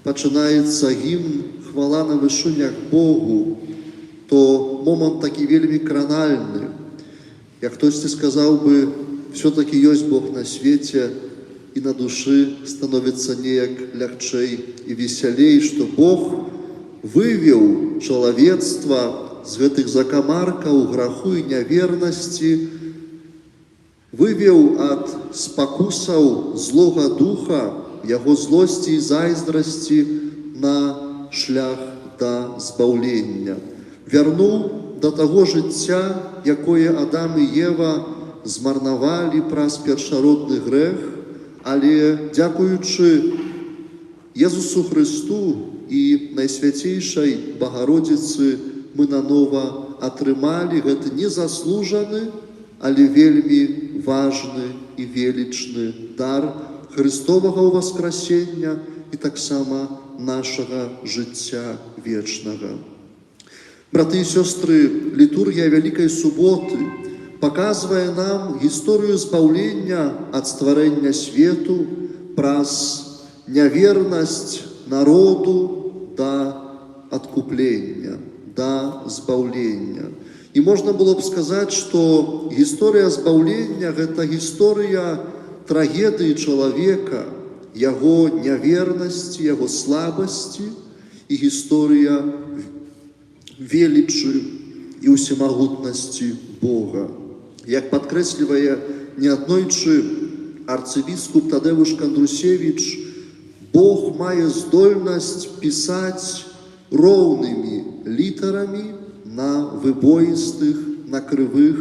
пачынаецца гімн «Хвала на вышынях Богу», то момант такі вельмі кранальны. Як хтосьці сказаў бы, все-таки ёсць Бог на свеце, і на душы становіцца неяк лягчэй і весялей, што Бог вывеў чалавецтва з гэтых закамаркаў граху і нявернасці, вывеў ад спакусаў злога духа, яго злосці і зайздрасці на шлях да збаўлення. Вярнуў да таго жыцця, якое Адам і Ева змарнавалі праз першародны грэх, але дзякуючы Езусу Хрысту і Найсвяцейшай Багародзіцы мы нанова атрымалі гэты незаслужаны, але вельмі важны і велічны дар Христовага ўваскрасення і таксама нашага жыцця вечнага. Браты і сёстры, літургія Вялікай суботы паказвае нам гісторыю збаўлення ад стварэння свету праз нявернасць народу да адкуплення, да збаўлення. І можна было б сказаць, што гісторыя збаўлення – гэта гісторыя трагедыі чалавека, яго нявернасці, яго слабасці і гісторыя велічы і ўсемагутнасці Бога. Як падкрэслівае неаднойчы арцыбіскуп Тадеуш Кандрусевич, Бог мае здольнасць пісаць роўнымі літарамі на выбоістых, на крывых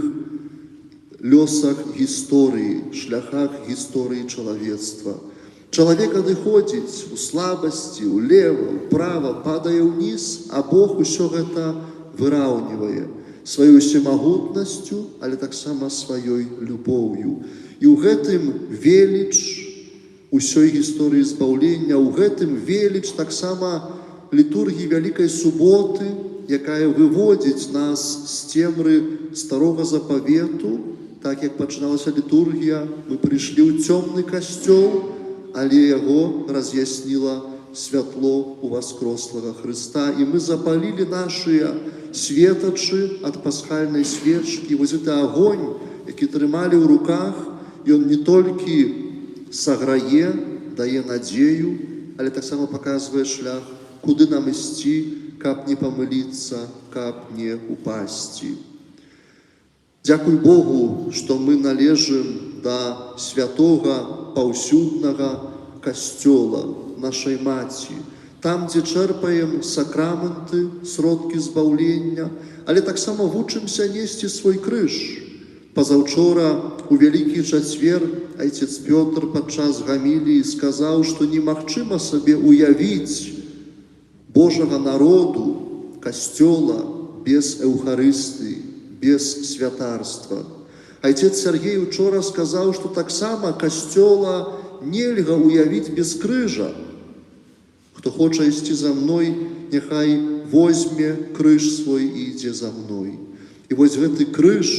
лёсах гісторыі, шляхах гісторыі чалавецтва. Чалавек адыходзіць у слабасці, улева, ўправа, падае ўніз, а Бог усё гэта выраўнівае сваёй усемагутнасцю, але таксама сваёй любоўю. І ў гэтым веліч усёй гісторыі збаўлення, ў гэтым веліч таксама літургіі Вялікай Суботы, якая выводзіць нас з цемры старога запавету. Так як пачыналася літургія, мы прыйшлі ў цёмны касцёл, але яго раз'ясніла святло у воскрослага Хрыста, і мы запалілі нашыя светачы ад пасхальнай свечкі. Вось гэты агонь, які трымалі ў руках, ён не толькі саграе, дае надзею, але таксама паказвае шлях, куды нам ісці, каб не памыліцца, каб не упасці. Дзякуй Богу, што мы належым да святога паўсюднага касцёла нашай маці, там, дзе чэрпаем сакрамэнты, сродкі збаўлення, але таксама вучымся несці свой крыж. Пазаўчора у Вялікі чацвер айцец Пётр падчас гаміліі сказаў, што немагчыма сабе уявіць Божага народу, касцёла без Эўхарыстыі, без святарства. Айцец Сергей учора сказаў, што таксама касцёла нельга уявіць без крыжа. Хто хоча ісці за мной, няхай возьме крыж свой і ідзе за мной. І вось гэты крыж,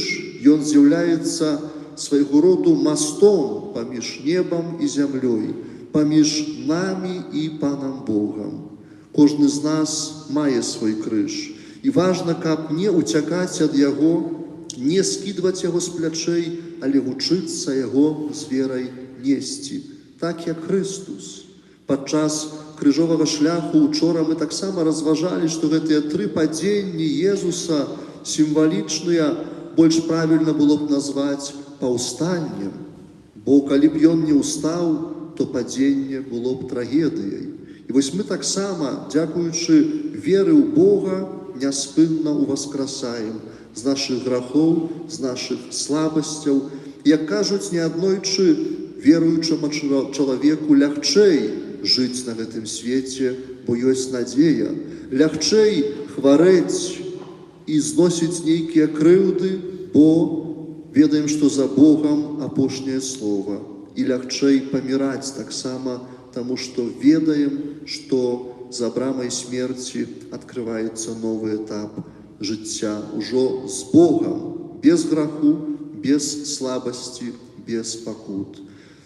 ён з'яўляецца свайго роду мастом паміж небам і зямлёй, паміж намі і Панам Богам. Кожны з нас мае свой крыж. І важна, каб не уцякаць ад яго, не скідваць яго з плячэй, але вучыцца яго з верай несці, так як Хрыстус. Падчас крыжовага шляху учора мы таксама разважалі, што гэтыя 3 падзенні Езуса сімвалічныя, больш правільна было б назваць паўстаннем, бо калі б ён не ўстаў, то падзенне было б трагедыяй. І вось мы таксама, дзякуючы веры ў Бога, няспынна ўваскрасаем з нашых грахоў, з нашых слабасцяў. Як кажуць, неаднойчы веруючаму чалавеку лягчэй жыць на гэтым свеце, бо ёсць надзея. Лягчэй хварэць і зносіць нейкія крыўды, бо ведаем, што за Богам апошняе слова. І лягчэй паміраць таксама, таму што ведаем, што за брамай смерці адкрываецца новы этап жыцця ўжо з Богам, без граху, без слабасці, без пакут.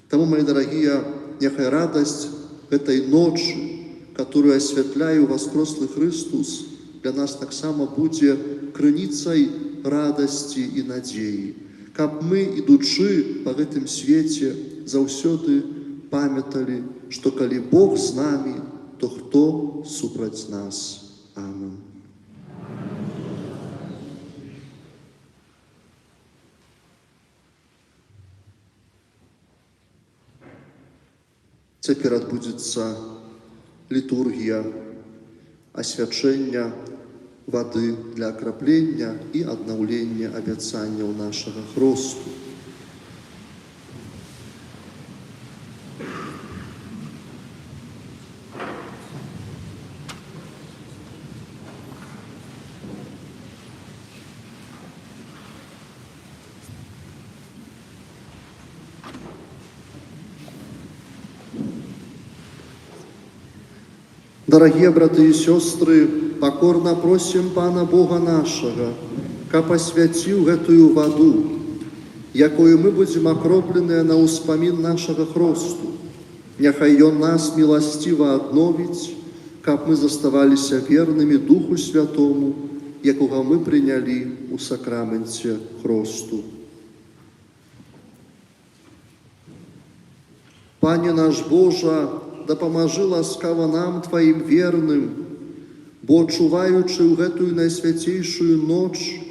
Таму, мои дарагія, няхай радасць этой ночи, которую осветляю воскрослый Христос, для нас таксама будзе крыніцай радасці і надзеі. Каб мы, ідучы па гэтым свеце, заўсёды памяталі, што калі Бог з намі, то хто супраць нас? Амин. Цяпер адбудзецца літургія асвячэння вады для акраплення і аднаўлення абяцанняў нашага хросту. Дорогие браты и сестры, покорно просим Пана Бога нашего, каб освятил гэтую воду, якою мы будем окроплены на успомин нашего хросту. Няхай Ён нас милостиво обновить, каб мы заставались верными Духу Святому, якого мы приняли у сакраменте хросту. Пане наш Божа, да памажы ласкава нам Тваім верным, бо, чуваючы ў гэтую найсвяцейшую ноч,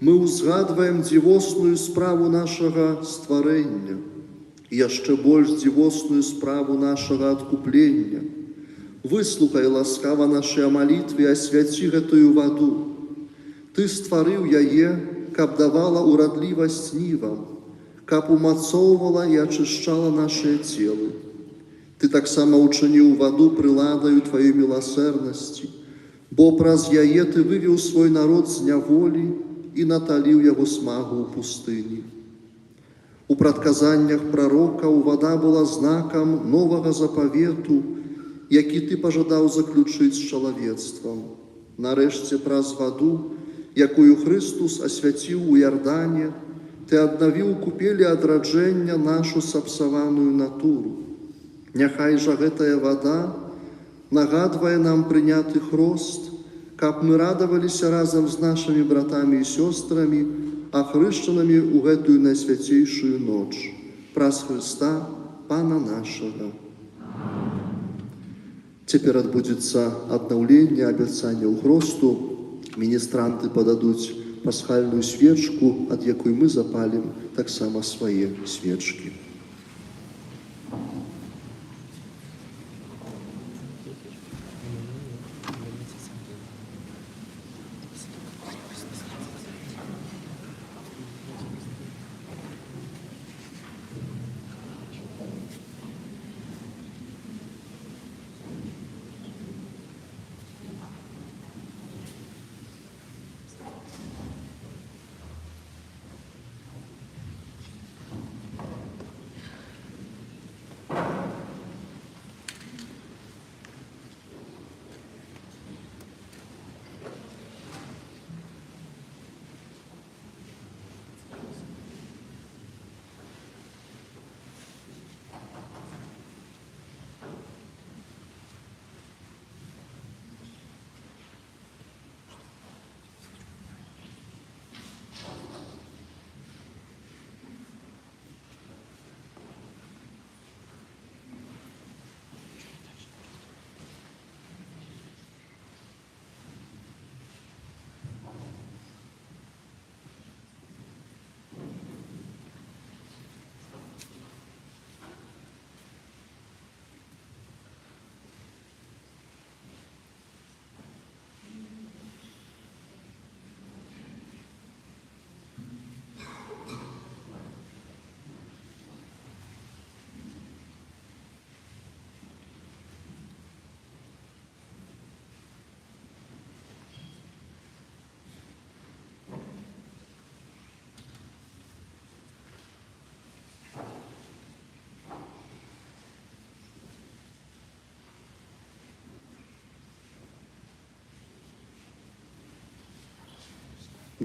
мы ўзгадваем дзівосную справу нашага стварэння. і яшчэ больш дзівосную справу нашага адкуплення. Выслухай ласкава нашыя малітвы, асвяці гэтую ваду. Ты стварыў яе, каб давала урадлівасць нівам, каб умацоўвала і ачышчала нашыя целы. Ты таксама учыніў ваду прыладаю тваёй міласэрнасці, бо праз яе ты вывеў свой народ з няволі і наталіў яго смагу ў пустыні. У прадказаннях прарокаў вада была знакам новага запавету, які ты пажадаў заключыць з чалавецтвам. Нарэшце, праз ваду, якую Христус асвяціў у Ярдане, ты аднавіў купелі адраджэння нашу сапсаваную натуру. Няхай жа гэтая вада нагадвае нам прыняты хрост, каб мы радаваліся разам з нашымі братамі і сёстрамі, ахрышчанымі ў гэтую найсвяцейшую ноч. Праз Хрыста, Пана нашага. Цяпер адбудзецца аднаўленне абяцанняў хросту. Міністранты пададуць пасхальную свечку, ад якой мы запалім таксама свае свечкі.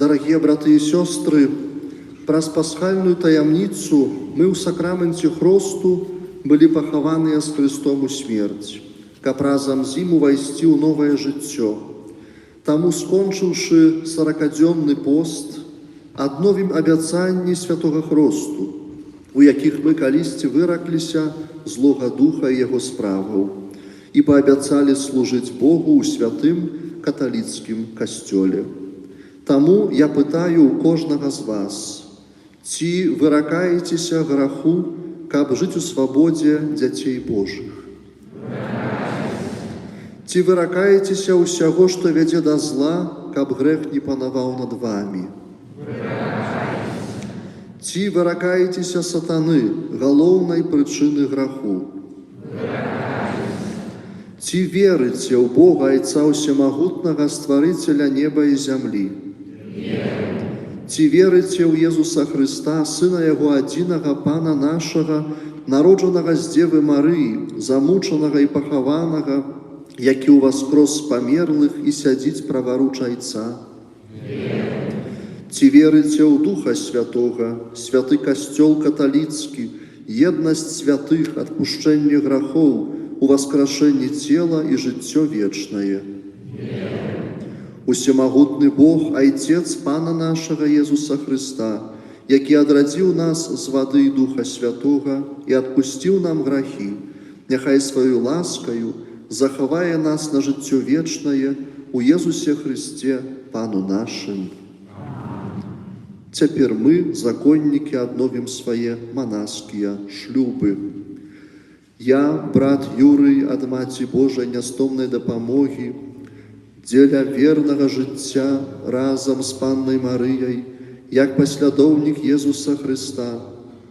Дарагія браты і сёстры, праз пасхальную таямніцу мы ў сакраменце хросту былі пахаваныя з Хрыстом у смерць, каб разам з ім увайсці ў новае жыццё. Таму, скончыўшы 40-дзённы пост, адновім абяцанні святога хросту, у якіх мы калісьці выракліся злога духа і яго справаў і паабяцалі служыць Богу ў святым каталіцкім касцёле. Таму я пытаю у кожнага з вас, ці выракаецеся граху, каб жыць у свабодзе дзяцей Божых? Ці выракаецеся ўсяго, што вядзе да зла, каб грэх не панаваў над вамі? Ці выракаецеся сатаны, галоўнай прычыны граху? Ці верыце ў Бога, Айца Усемагутнага, Стварыцеля неба і зямлі? Ці верыце ў Езуса Хрыста, Сына Яго адзінага, Пана нашага, народжанага з Дзевы Марыі, замучанага і пахаванага, які ўваскрос з памерлых і сядзіць праваруч Айца? Ці верыце ў Духа Святога, святы касцёл каталіцкі, еднасць святых, адпушчэнне грахоў, уваскрашэнне цела і жыццё вечнае? Усемагутны Бог, Айцец Пана нашага Езуса Хрыста, які адрадзіў нас з вады і Духа Святога і адпусціў нам грахі, няхай сваёй ласкаю захавае нас на жыццё вечнае у Езусе Хрысце, Пану нашым. Цяпер мы, законнікі, адновім свае манаскія шлюбы. Я, брат Юрый, ад Маці Божай нястомнай дапамогі, дзеля вернага жыцця разам з Паннай Марыяй, як паслядоўнік Езуса Хрыста,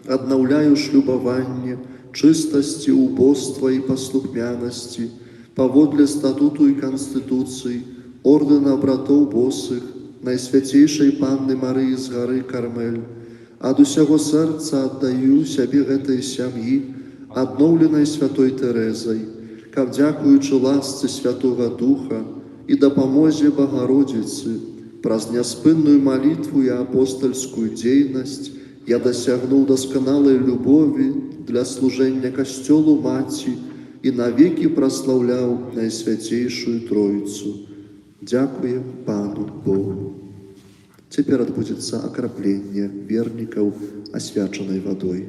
аднаўляю шлюбаванне, чыстасці, убоства і паслухмянасці, паводле статуту і канстытуцыі, ордэна братоў босых, Найсвяцейшай Панны Марыі з гары Кармель, ад усяго сэрца аддаю сябе гэтай сям'і, адноўленай святой Тэрэзай, каб, дзякуючы ласцы Святога Духа і дапамозе Багародзіцы, праз няспынную малітву і апостальскую дзейнасць я дасягнуў дасканалай любові для служэння Касцёлу Маці і навекі праслаўляў Найсвяцейшую Троіцу. Дзякуем Пану Богу. Цяпер адбудзецца акрапленне вернікаў асвячанай вадой.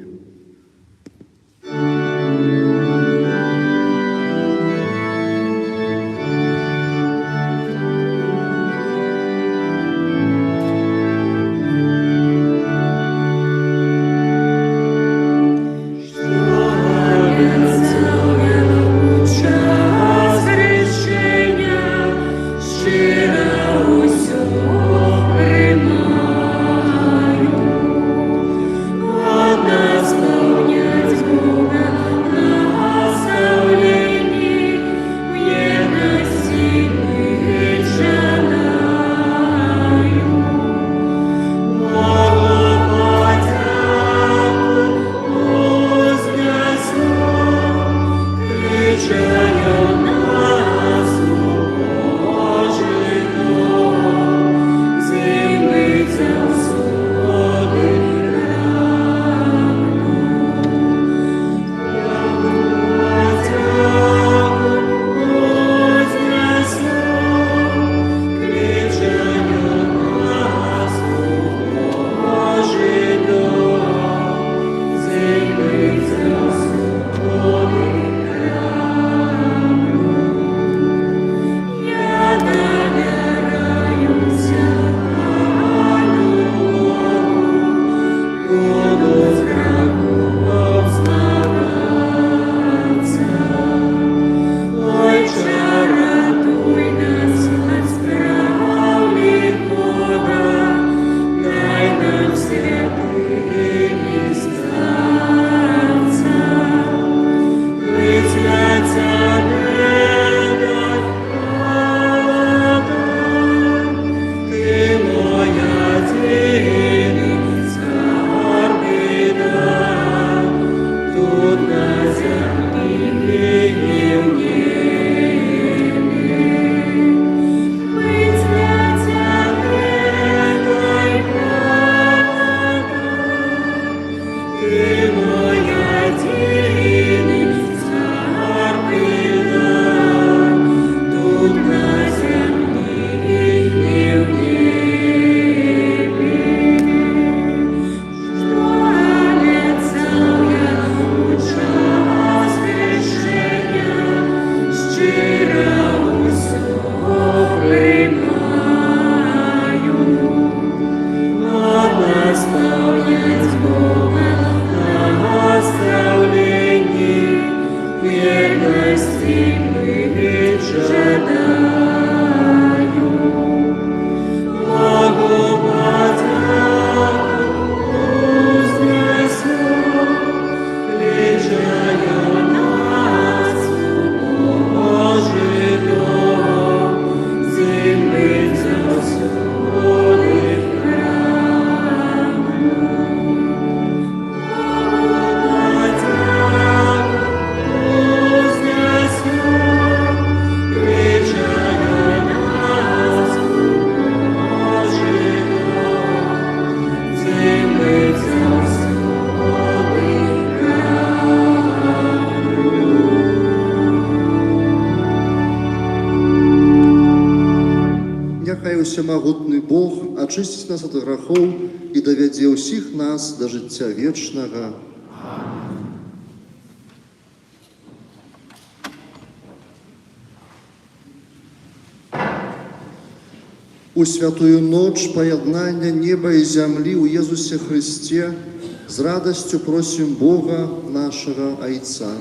Усемагутны Бог ачысціць нас ад грахоў і давядзе ўсіх нас да жыцця вечнага. у святую ноч поєднання неба і землі у Єсусі Христі з радостью просим Бога нашего Отца.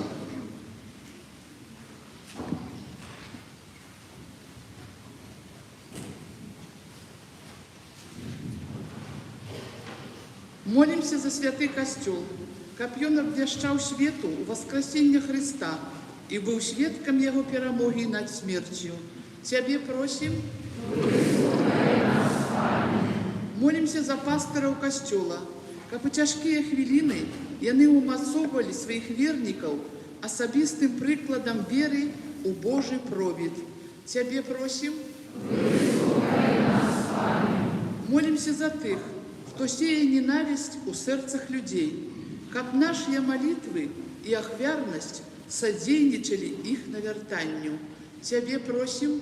Молимся за святый костел, каб ён абвяшчаў свету у воскресення Христа і быў сведкам яго перамогі над смерцю. Цябе просім. Молимся за пастыраў касцёла, каб у цяжкія хвіліны яны умацоўвалі сваіх вернікаў асабістым прыкладам веры у Божий провід. Цябе просім. Молимся за тых, хто сеє ненависть у сердцах людей, каб наши молитвы и ахвярность содейничали их навертанню. Тебе просим.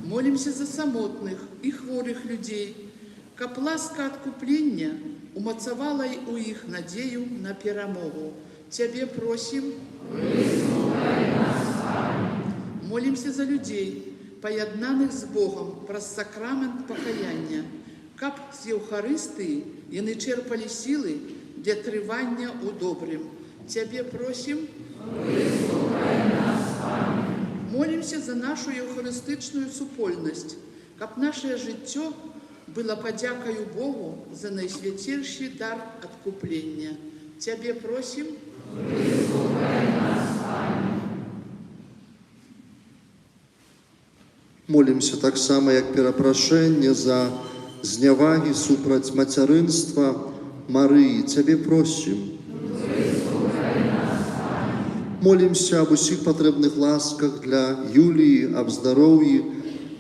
Молимся за самотных и хворых людей, каб ласка откупления умацавала у их надею на перамогу. Тебе просим. Молимся за людей, поєднаних з Богом праз сакрамент покаяння, каб з Євхаристії яны черпали силы для трывання у добрым. Тебе просим. Молимся за нашу євхаристичную супольность, каб наше жыццё было подякою Богу за найсвятейший дар откупления. Тебе просим. Молимся так само, як перапрашэнне за знявагі супраць мацярынства Марыі. Цябе просім. Молимся об усіх патрэбных ласках для Юлії, аб здароўі,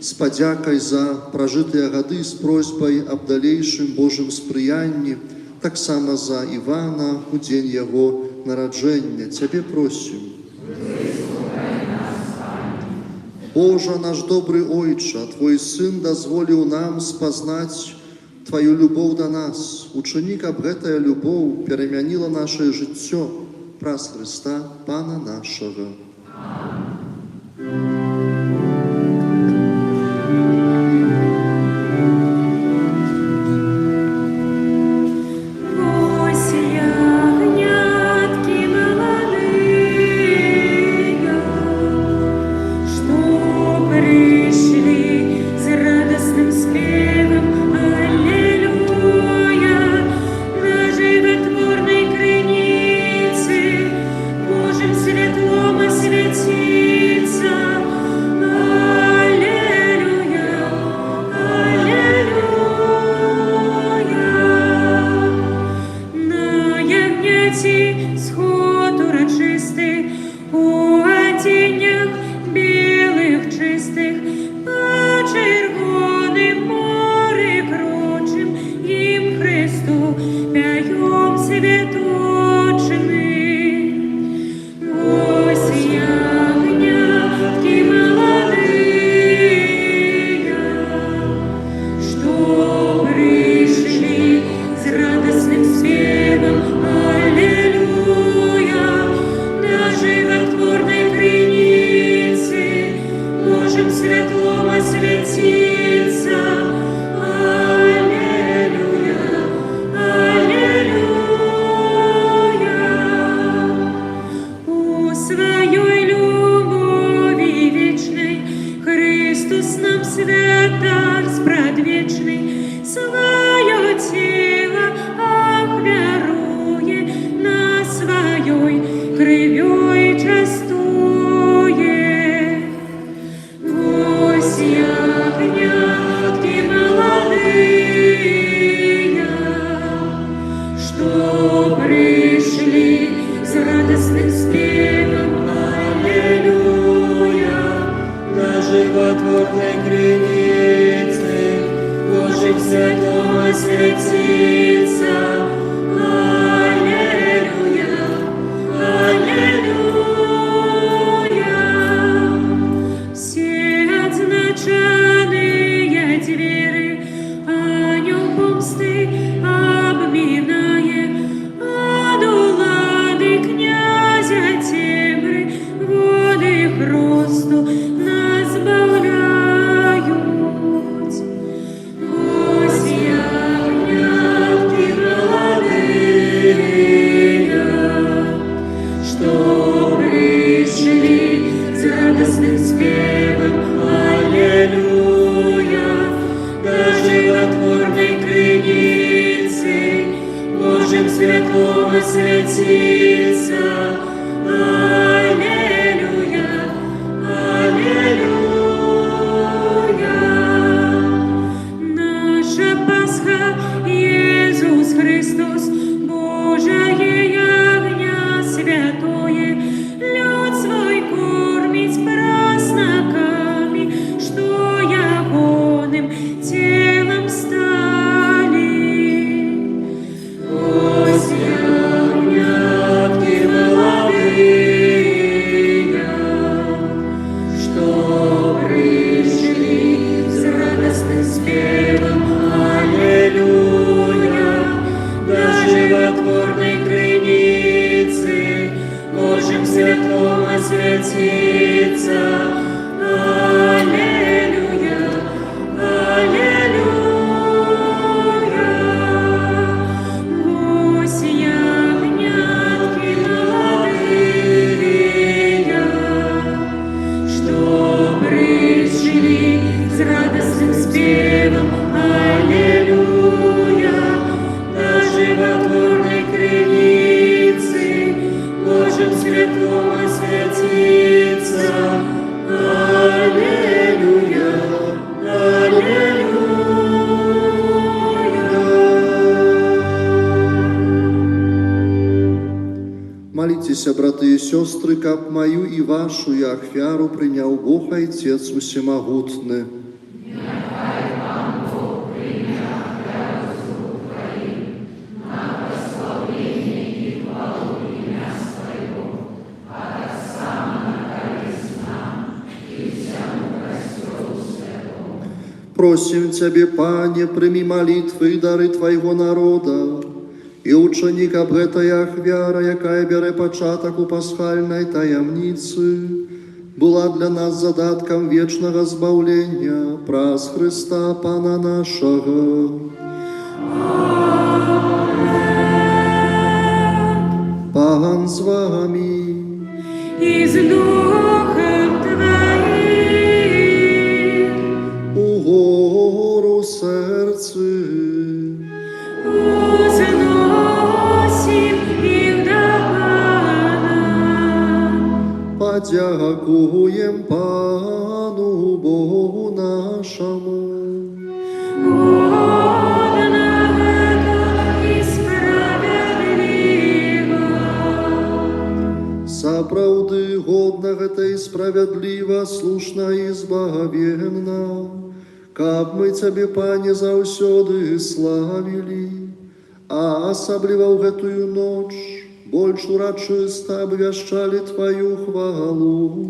з падзякай за пражытыя гады, з просьбай аб далейшым Божым спрыянні, таксама за Івана у дзень яго нараджэння. Цябе просім. Божа наш добрый Ойча, Твой Сын дазволіў нам спазнаць Твою любоў да нас. Учыні, каб гэтая любоў перамяніла нашае жыццё праз Христа, Пана нашага. Води просто нас збавляє. освятится. Аллилуйя, аллилуйя. Наша Пасха, Иисус Христос, Божие ягня святое, люд свой кормить праздниками, что ягоным телом стали. Ось ягнятки молодые, что пришли с радостным спевом. Аллилуйя, до животворной крыницы можем святом осветиться. Аллилуйя, аллилуйя. Гусь ягнятки молодые, что пришли с радостным спевом. Аллилуйя, до животворной крыницы можем святом осветиться. Аллилуйя, аллилуйя. Молитесь, браты и сестры, каб мою и вашу и ахвяру принял Бог Отец Всемогутный. Просим Тебе, Пане, прими молитвы и дары Твоего народа, и ученик об этой ахвяра, якая бере початок у пасхальной таямницы, была для нас задатком вечного збавления, праз Христа Пана нашего. Пан з вами. И с Духом Твоим. Угору серце. Узносим их до Пана. Подякуем Пану Богу нашему. Сапраўды годна гэта і справядліва, слушна і збавенна, каб мы Цябе, Пане, заўсёды славілі, а асабліва ў гэтую ноч больш урачыста абвяшчалі Тваю хвалу,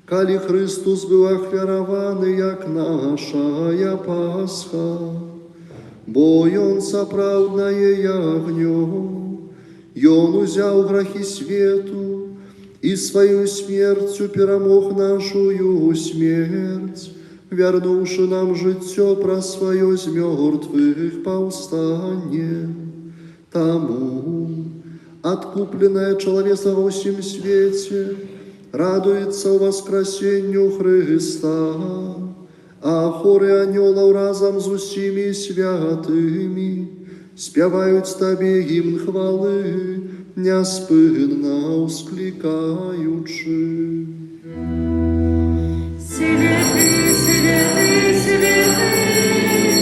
калі Христус быў ахвяраваны як нашая Пасха, бо Ён сапраўднае ягнё, Ён узяў грахі свету і сваю смерцю перамог нашую смерць, вярнуўшы нам жыццё праз сваё з мёртвых паўстанне. Таму адкупленае чалавецтва ва ўсім свеце радуецца ў васкрасенню Хрыста, а хоры анёлаў разам з усімі святымі спяваюць Табе гімн хвалы, няспынна ўсклікаючы. Святый, святый, святый,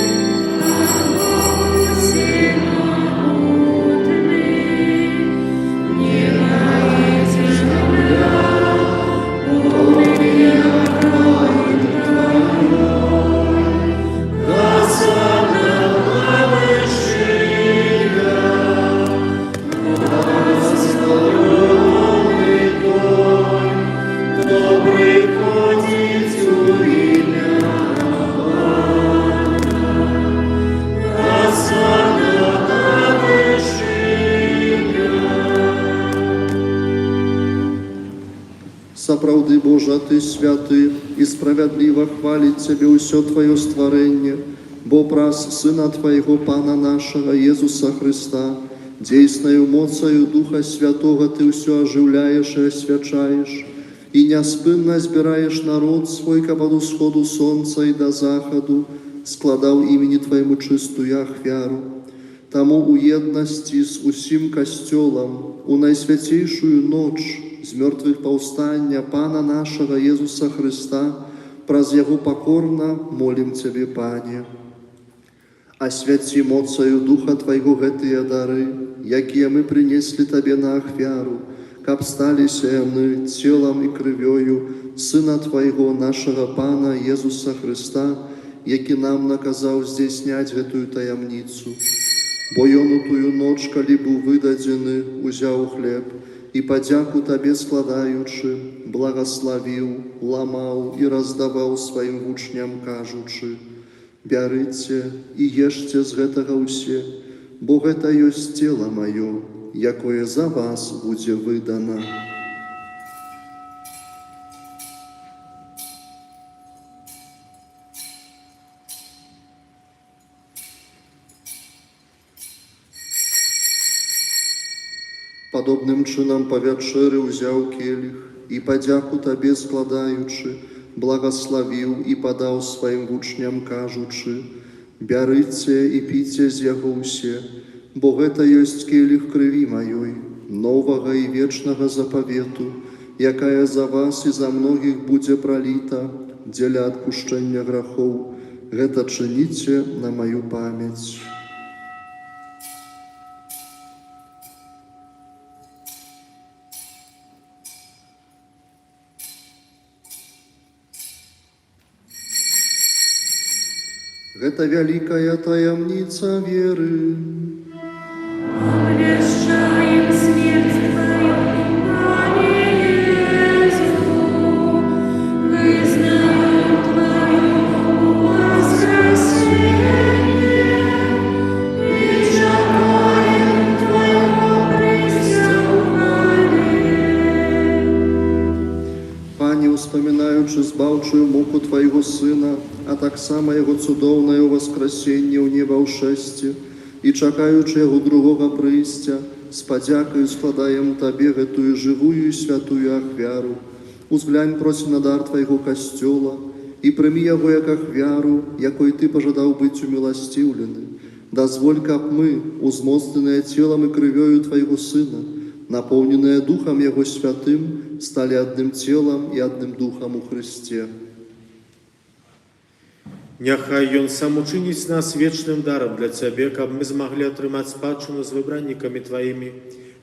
Бог всемогутный, неба и земля полны огнем Твоей. Хосанна на вышинах, благословенный Той, кто приходит у имя Бога. Хосанна на вышинах. Сапраўды, Божа, Ты святы, і справядліва хваліць Цябе ўсё Тваё стварэнне, бо праз Сына Твайго, Пана нашага Езуса Христа, дзейснаю моцаю Духа Святога Ты ўсё ажыўляеш і асвячаеш, і няспынна збіраеш народ свой, каб ад усходу сонца і да захаду складаў імені Твайму чыстую ахвяру. Таму у еднасці з усім касцёлам у найсвяцейшую ноч з мёртвых паўстання Пана нашага Езуса Христа праз Яго пакорна молім Цябе, Пане. Асвяці моцаю Духа Твайго гэтыя дары, якія мы прынеслі Табе на ахвяру, каб сталіся яны целам і крывёю Сына Твайго, нашага Пана Езуса Христа, які нам наказаў здзяйсняць гэтую таямніцу. Бо Ён у тую ноч, калі быў выдадзены, узяў хлеб і падзяку Табе складаючы, благаславіў, ламаў і раздаваў сваім вучням, кажучы: «Бярыце і ешце з гэтага ўсе, бо гэта ёсць цела маё, якое за вас будзе выдана». Падобным чынам па вячэры ўзяў келіх і падзяку Табе складаючы, благаславіў і падаў сваім вучням, кажучы: «Бярыце і піце з яго ўсе, бо гэта ёсць келіх крыві маёй, новага і вечнага запавету, якая за вас і за многіх будзе праліта дзеля адпушчэння грахоў. Гэта чыніце на маю памяць». Гэта вялікая таямніца веры. Обвящаем смерть Твою, Пане Иисусу, вызнаем Твое воскресение и чекаем Твоего прыся в хвале. Пане, успамінаючы збаўчую муку Твайго Сына, а таксама Яго цудоўнае ўваскрасенне ў неба ў шэсце, і чакаючы Яго другога прыйсця, з падзякаю складаем Табе гэтую жывую і святую ахвяру. Узглянь, просім, на дар Твайго касцёла і прымі яго як ахвяру, якой Ты пажадаў быць уміласціўлены. Дазволь, каб мы, узмоцненыя целам і крывёю Твайго Сына, напоўненыя Духам Яго святым, сталі адным целам і адным Духам у Христе. Няхай Ён сам учыніць нас вечным дарам для Цябе, каб мы змаглі атрымаць спадчыну з выбраннікамі Тваімі,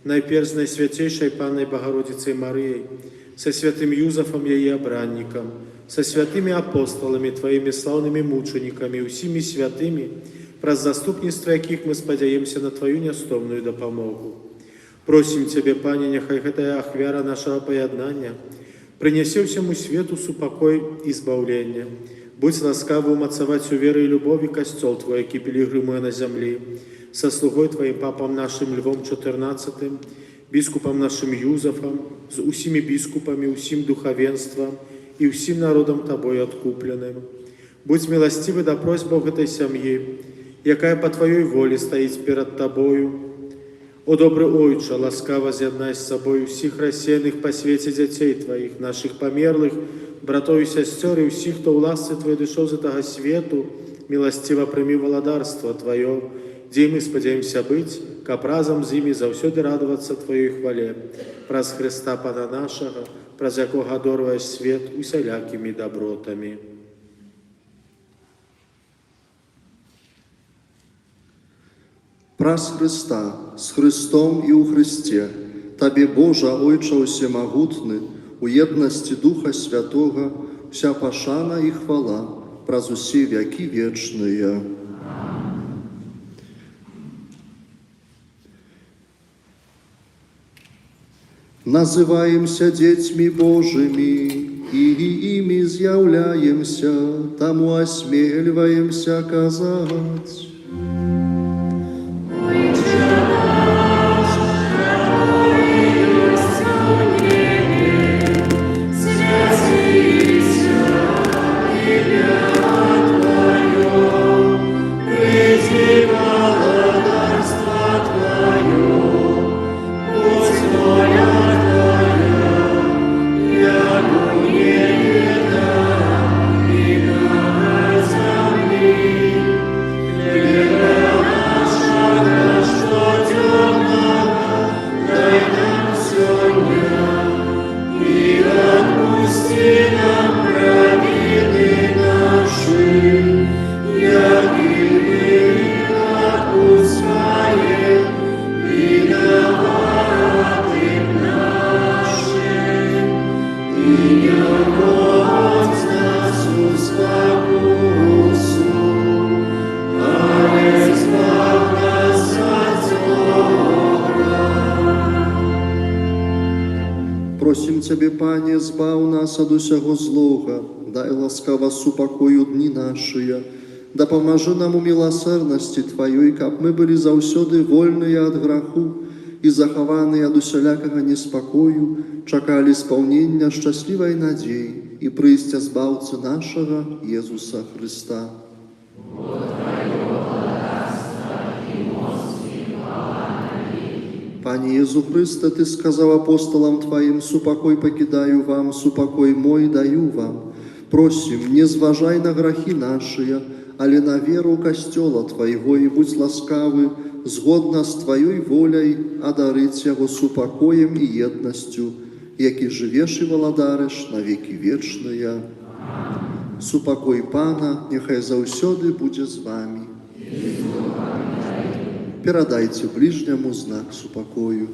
найперш з найсвяцейшай Паннай Багародзіцай Марыяй, са святым Юзафам яе абраннікам, са святымі апосталамі, Тваімі слаўнымі мучанікамі, усімі святымі, праз заступніцтва якіх мы спадзяемся на Тваю нястомную дапамогу. Просім Цябе, Пане, няхай гэтая ахвяра нашага паяднання прынясе ўсяму свету супакой і збаўлення. Будь ласкавы умацаваць у веры і любові касцёл Твой, які пілігрымуе на зямлі, са слугой Тваім папам нашым Львом XIV, біскупам нашым Юзафам, з усімі біскупамі, усім духавенствам і ўсім народам Табой адкупленым. Будь міласцівы да просьбаў гэтай сям'і, якая па Тваёй волі стаіць перад Табою. О добры Ойча, ласкава з'яднай з сабой усіх рассеяных па свеце дзяцей Тваіх, нашых памерлых, братоў і сясцёр і ўсіх, хто ў ласцы Твоей дышоў з гэтага свету, міласціва прымі валадарства Тваё, дзе мы спадзяемся быць, каб разам з імі заўсёды радавацца Тваёй хвале, праз Хрыста Пана нашага, праз якога адорваеш свет усялякімі дабротамі. Праз Христа, з Христом і ў Христе, Табе, Божа, Ойча усемагутны, у еднасці Духа Святога, вся пашана і хвала праз усе вякі вечныя. Называемся дзецьмі Божымі і імі з'яўляемся, таму асмельваемся казаць: Твоя, Просім Цябе, Пане, збаў нас ад усяго злога, дай ласкава супакою дні нашыя, дапамажы нам у міласэрнасці Тваёй, каб мы былі заўсёды вольныя ад граху і захаваныя ад усялякага неспакою, чакалі спаўнення шчаслівай надзеі і прыйсця збаўцы нашага Езуса Хрыста. Пане Езу Хрысте, Ты сказаў апостолам Тваім: «Супакой пакідаю вам, супакой мой даю вам». Просім, не зважай на грахі нашыя, але на веру касцёла Твайго, і будь ласкавы, згодна з Тваёй воляй, адарыць яго супакоем і еднасцю, які жывеш і валадарыш на векі вечныя. Супакой Пана няхай заўсёды будзе з вамі. Перадайце ближняму знак супакою.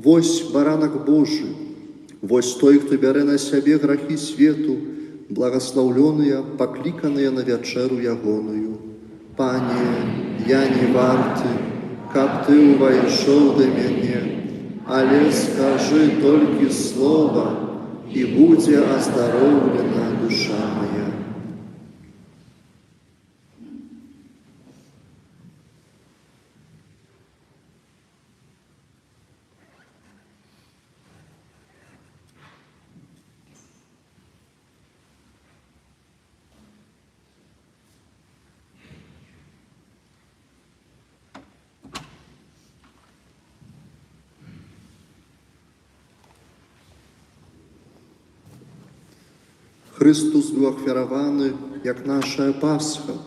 Вось баранак Божы, вось той, хто бярэ на сябе грахі свету, благаслаўлёныя, пакліканыя на вячэру ягоную. Пане, я не варты, каб Ты увайшоў да мяне, але скажы толькі слова, і будзе аздароўлена душа моя. Христус быў ахвяраваны, як нашая Пасха,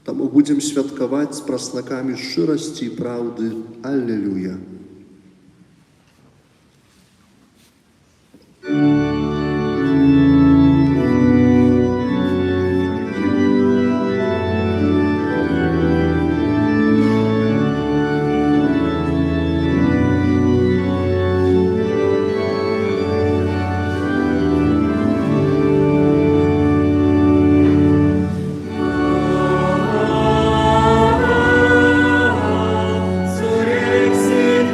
таму будзем святкаваць з праснакамі шчырасці і праўды. Аллилуйя! Surrexit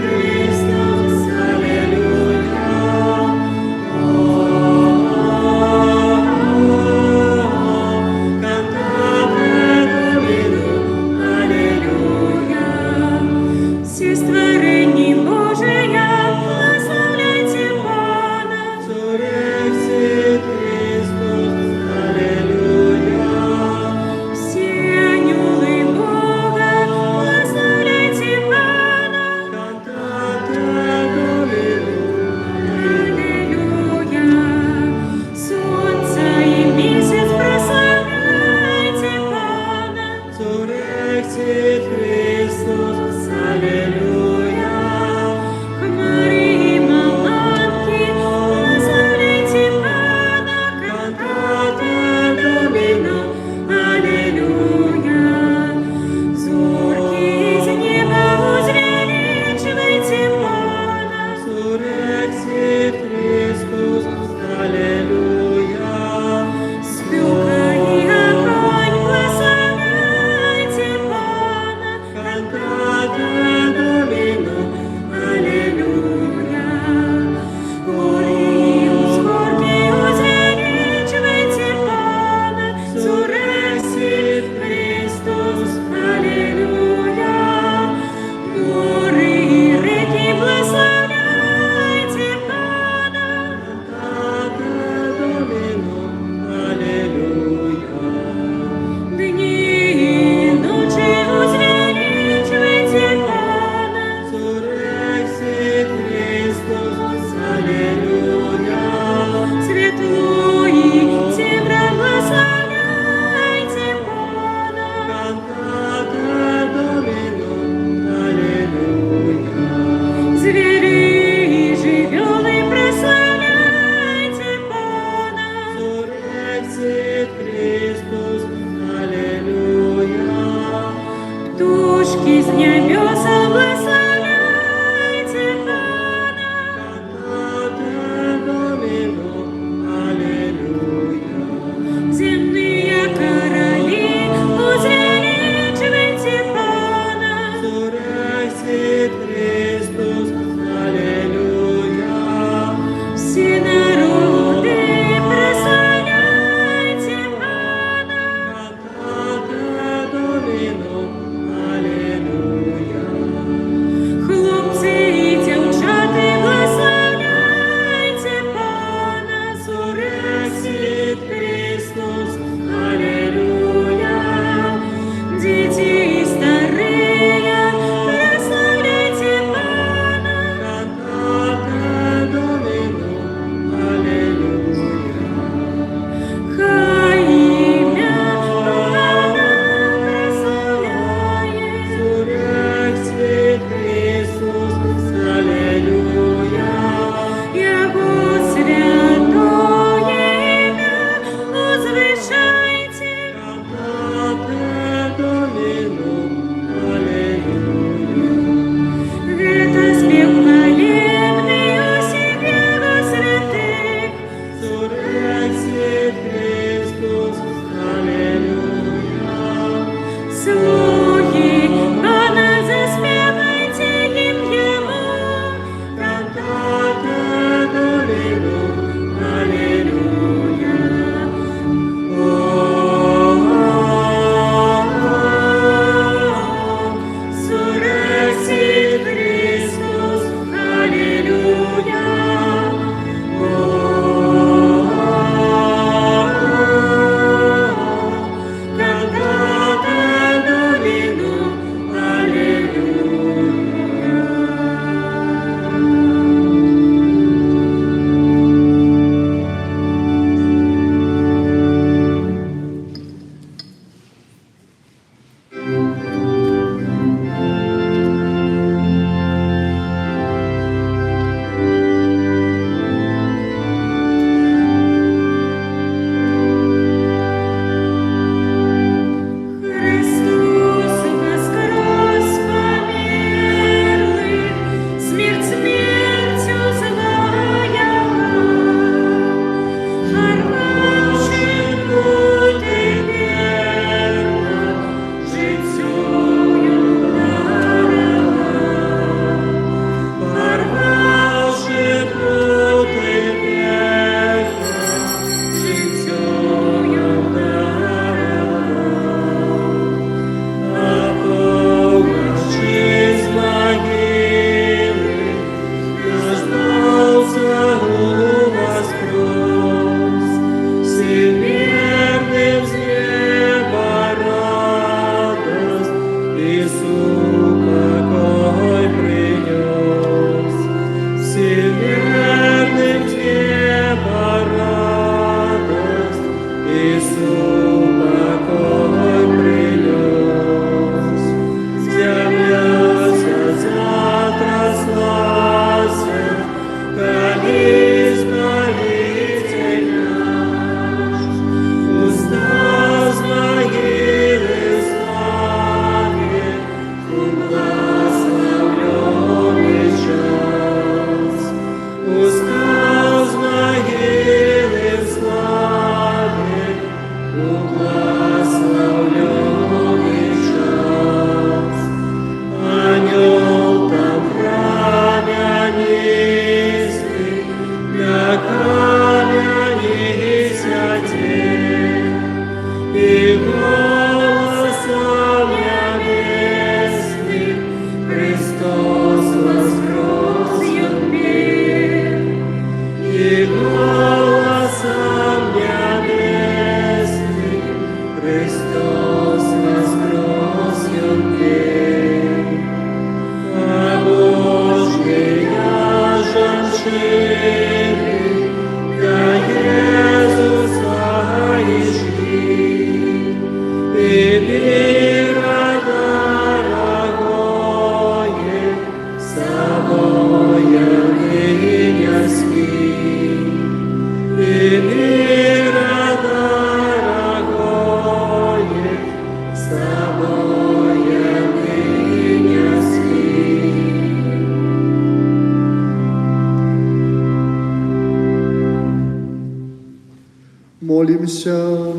Помолимся.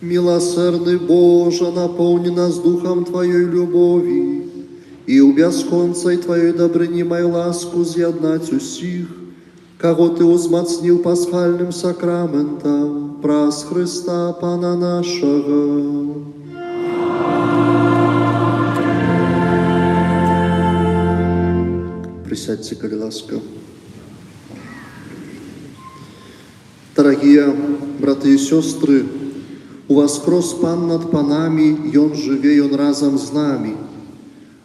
Милосердный Боже, наполни нас духом Твоей любови, и у бесконцей Твоей добрыни мой ласку з'єднать усіх, кого Ты узмацнил пасхальным сакраментом, праз Христа Пана нашего. Присядьте, коли ласка. Дорогие браты и сестры, уваскрос Пан над панами, и Он живе, и Он разом с нами.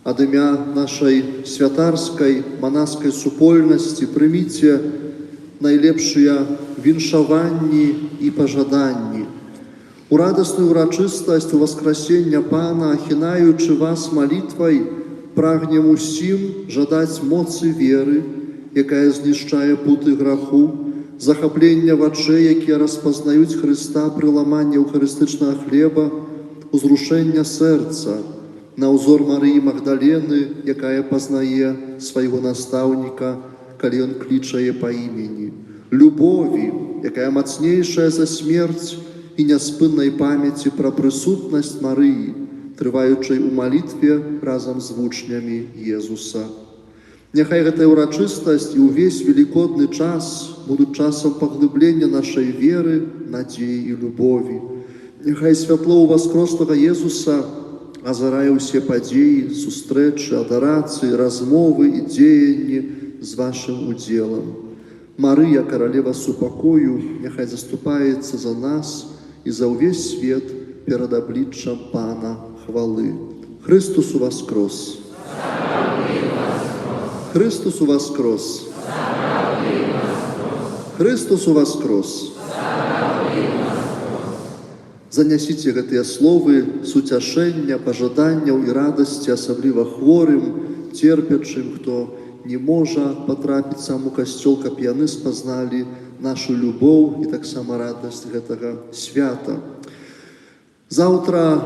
Ад імя нашей святарской, монашской супольности примите найлепшие віншаванні и пожаданні. У радостную урочистость у воскресения Пана, ахинаючи вас молитвой, прагнем усім жадать моцы веры, якая знішчае путы граху, захаплення вачэй, якія распазнаюць Христа пры ламанні эўхарыстычнага хлеба, узрушэння сэрца, на ўзор Марыі Магдалены, якая пазнае свайго настаўніка, калі ён кліча яе па імені, любові, якая мацнейшая за смерць, і няспыннай памяці пра прысутнасць Марыі, трываючай у малітве разам з вучнямі Езуса. Няхай гэтая ўрачыстасць і ўвесь велікодны час будуць часам паглыблення нашай веры, надзеі і любові. Няхай святло ўваскрослага Езуса азарае ўсе падзеі, сустрэчы, адарацыі, размовы і дзеянні з вашым удзелам. Марыя, каралева супакою, няхай заступаецца за нас і за ўвесь свет перад абліччам Пана хвалы. Христос уваскрос! Христос уваскрос! Христос уваскрос! Занясіце гэтыя словы суцяшэння, пажаданняў і радасці, асабліва хворым, церпячым, хто не можа патрапіць сам у касцёл, каб яны спазналі нашу любоў і таксама радасць гэтага свята. Заўтра,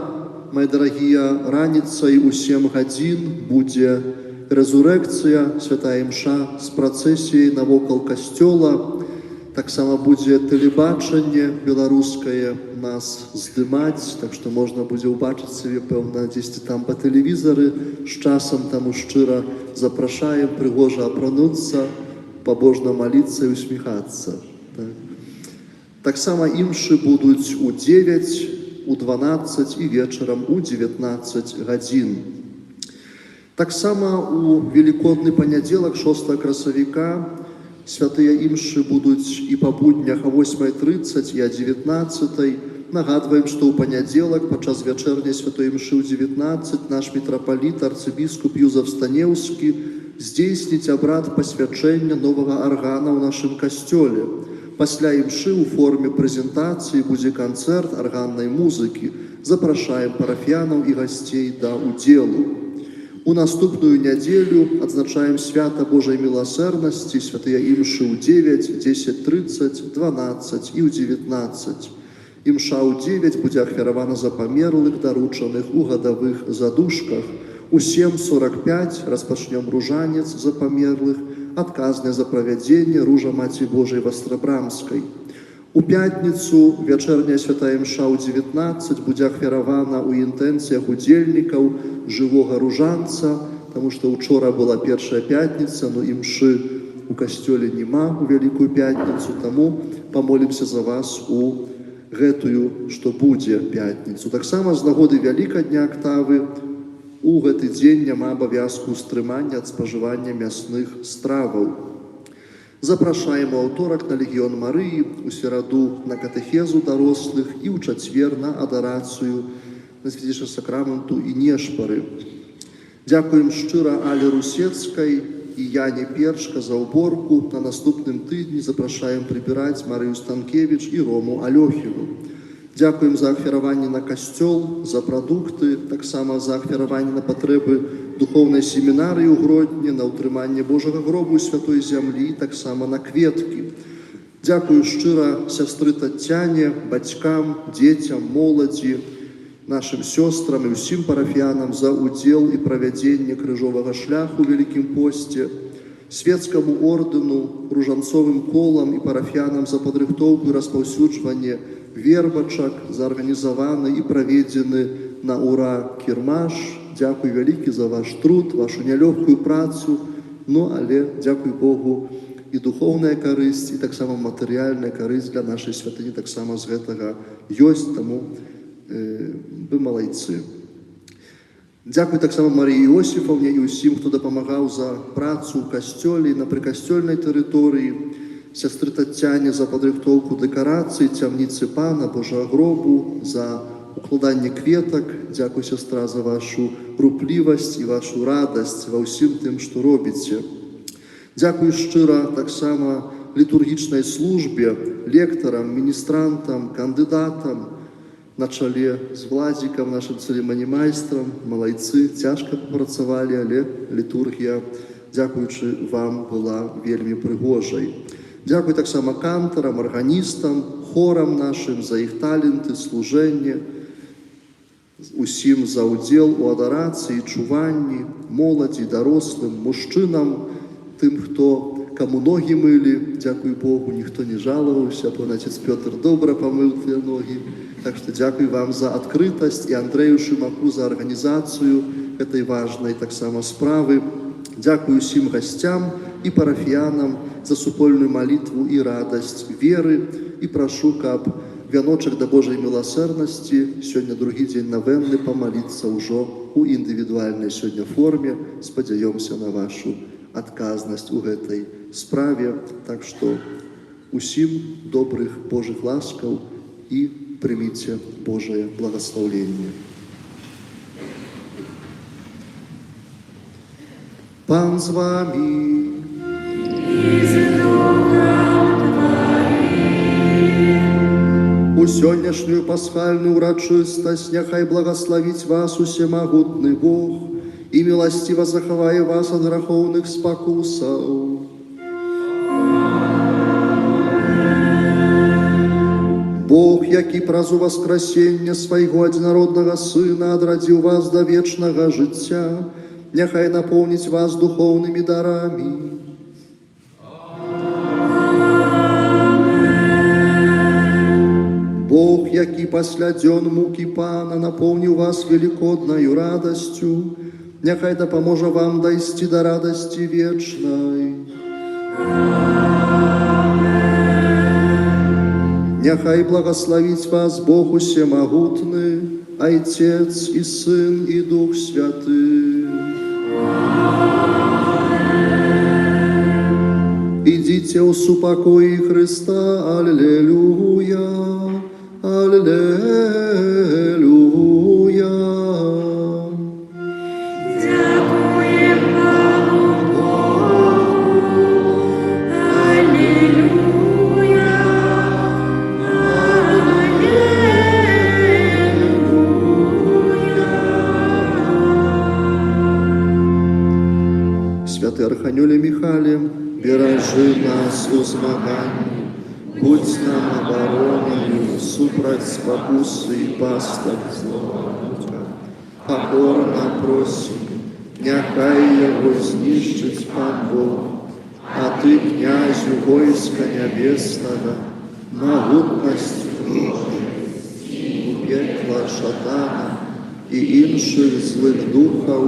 мои дарагія, раніцай у 7 гадзін будзе рэзурэкцыя, святая імша з працэсіяй навокал касцёла. Таксама будзе тэлебачанне беларускае нас здымаць, так што можна будзе ўбачыць сабе, пэўна, дзесьці там па тэлевізары з часам, таму шчыра запрашаем прыгожа апрануцца, пабожна маліцца і усміхацца. Таксама імшы будуць у 9, у 12 і вечарам у 19 гадзін. Таксама у велікодны панядзелак, 6 красавіка, святыя імшы будуць і па буднях о 8:30 і о 19:00. Нагадваем, што ў панядзелак падчас вячэрняй святой імшы ў 19 наш мітрапаліт, арцыбіскуп Юзаф Станеўскі здзейсніць абрад пасвячэння новага аргана ў нашым касцёле. Пасля імшы ў форме прэзентацыі будзе канцэрт арганнай музыкі. Запрашаем парафіянаў і гасцей да ўдзелу. У наступную нядзелю адзначаем свята Божай міласэрнасці, святыя імшы ў 9, 10:30, 12 і ў 19. Імша ў 9 будзе ахвяравана за памерлых, даручаных у гадавых задушках. У 7:45 распачнем ружанец за памерлых, адказнае за правядзенне ружа Маці Божай Вастрабрамскай. У пятніцу вячэрняя святая імша ў 19 будзе ахвяравана ў інтэнцыях удзельнікаў жывога ружанца, таму што учора была першая пятніца, но імшы у касцёле няма у Вялікую пятніцу, таму памолімся за вас у гэтую, што будзе пятніцу. Таксама з нагоды Вялікадня Актавы у гэты дзень няма абавязку стрымання ад спажывання мясных страваў. Запрашаем у аўторак на легіён Марыі, у сераду на катэхезу дарослых і ў чацвер на адарацыю на свяцейшага сакраменту і нешпары. Дзякуем шчыра Але Русецкай і Яне Першка за ўборку. На наступным тыдні запрашаем прыбіраць Марыю Станкевіч і Рому Алёхіну. Дзякуем за ахвяраванне на касцёл, за прадукты, таксама за ахвяраванне на патрэбы духоўнай семінарыі ў Гродні, на ўтрыманне Божага гробу і святой зямлі, таксама на кветкі. Дзякую шчыра сястры Тацяне, бацькам, дзецям, моладзі, нашим сёстрам і ўсім парафіянам за ўдзел і правядзенне крыжовага шляху ў Вялікім посце. светскаму ордэну, ружанцовым колам і парафіянам за падрыхтоўку і распаўсюджванне вербачак, за арганізаваны і праведзены на ура кірмаш. Дзякуй вялікі за ваш труд, вашу нялёгкую працу, але, дзякуй Богу, і духоўная карысць, і таксама матэрыяльная карысць для нашай святыні таксама з гэтага ёсць, таму вы малайцы. Дзякуй таксама Марыі Іосіфаўне і ўсім, хто дапамагаў за працу ў касцёле і на прыкасцёльнай тэрыторыі, сястры Таццяне за падрыхтоўку дэкарацый, цямніцы Пана, Божага гробу, за укладанне кветак. Дзякуй, сястра, за вашу руплівасць і вашу радасць ва ўсім тым, што робіце. Дзякуй шчыра таксама літургічнай службе, лектарам, міністрантам, кандыдатам, на чале з Владзікам, нашым цырыманіймайстрам. Малайцы, цяжка працавалі, але літургія, дзякуючы вам, была вельмі прыгожай. Дзякуй таксама кантарам, арганістам, хорам нашым за іх таленты, служэнне, усім за ўдзел у адарацыі, чуванні, моладзі, дарослым, мужчынам, тым, каму ногі мылі, дзякуй Богу, ніхто не жалаваўся, пан отец Пётр добра памыў тыя ногі. Так што дзякуй вам за адкрытасць і Андрэю Шымаку за арганізацыю гэтай важнай таксама справы. Дзякуй усім гасцям і парафіянам за супольную малітву і радасць веры, і прашу, каб вяночак да Божай міласэрнасці сёння другі дзень навенны памаліцца ўжо ў індывідуальнай сёння форме. Спадзяёмся на вашу адказнасць у гэтай справе. Так што усім добрых Божых ласкаў і прыміце Божае благаслаўленне. Пан з вамі. У сённяшнюю пасхальную урачыстасць няхай благаславіць вас усемагутны Бог і міласціва захавае вас ад грахоўных спакусаў. Бог, які праз уваскрасенне свайго адзінароднага Сына адрадзіў вас да вечнага жыцця, няхай напоўніць вас духоўнымі дарамі. Бог, які пасля дзён мукі Пана напоўніў вас велікоднаю радасцю, няхай дапаможа вам дайсці да радасці вечнай. Няхай благаславіць вас Бог усемагутны, Айцец і Сын і Дух Святы. Ідзіце ў супакоі Хрыста. Аллелуя, аллелуя. Дякуем Пану Богу. Аллелуя, аллелуя. Святы Арханёле Михале, беражы нас у змаганні, будь нам абаронаю супраць спакусы і пастак злога. Пакорна просім, няхай яго знішчыць Пан Бог, а ты, князю войска нябеснага, магутнасць у пекла шатана і іншых злых духаў,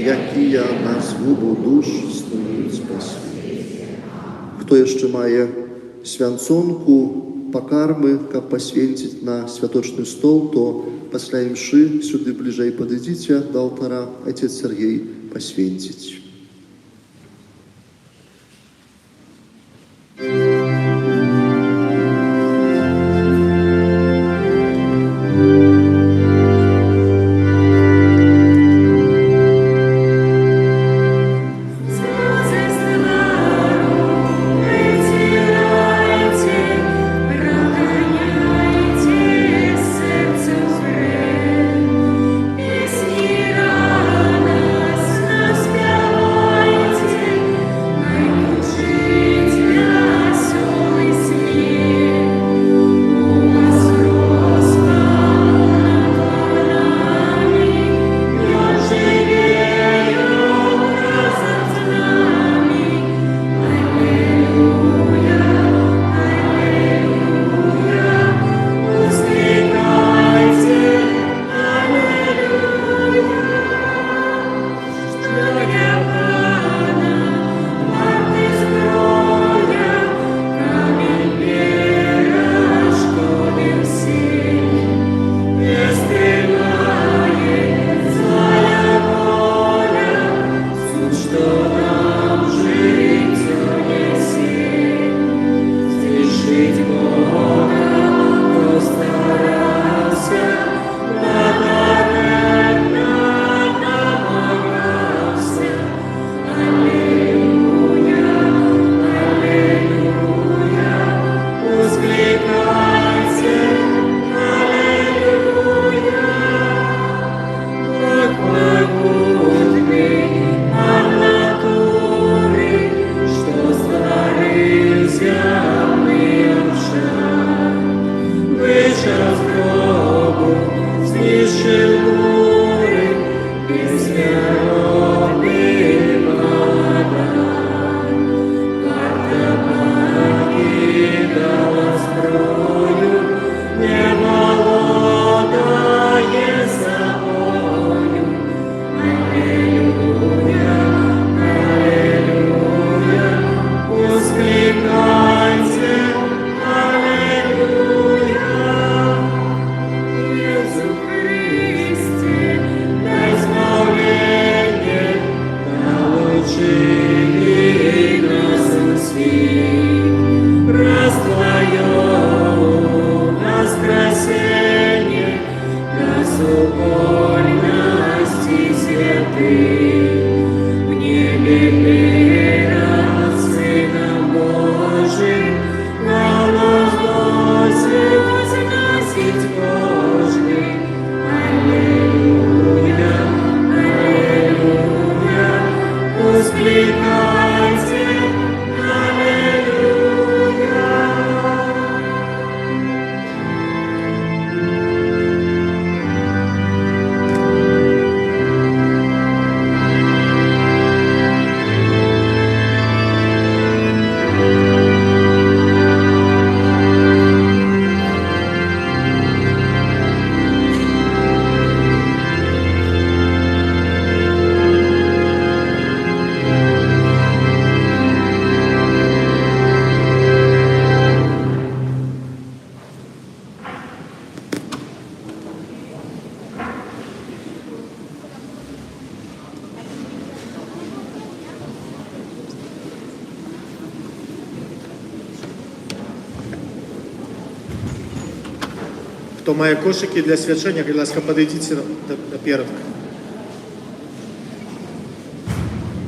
якія на згубу душ снуюць па свеце. Хто яшчэ мае свянцонку, пакармы, каб пасвенціць на святочны стол, то пасля імшы сюды бліжэй падыдзіце да алтара, отец Сергей пасвенціць. Песни рано нас наспевал. в небе мира Сына Божий, голос возносит Божий. Аллилуйя, аллилуйя, воскликайте, аллилуйя. Хто має кошики для свячення, будь ласка, подійдіть наперед.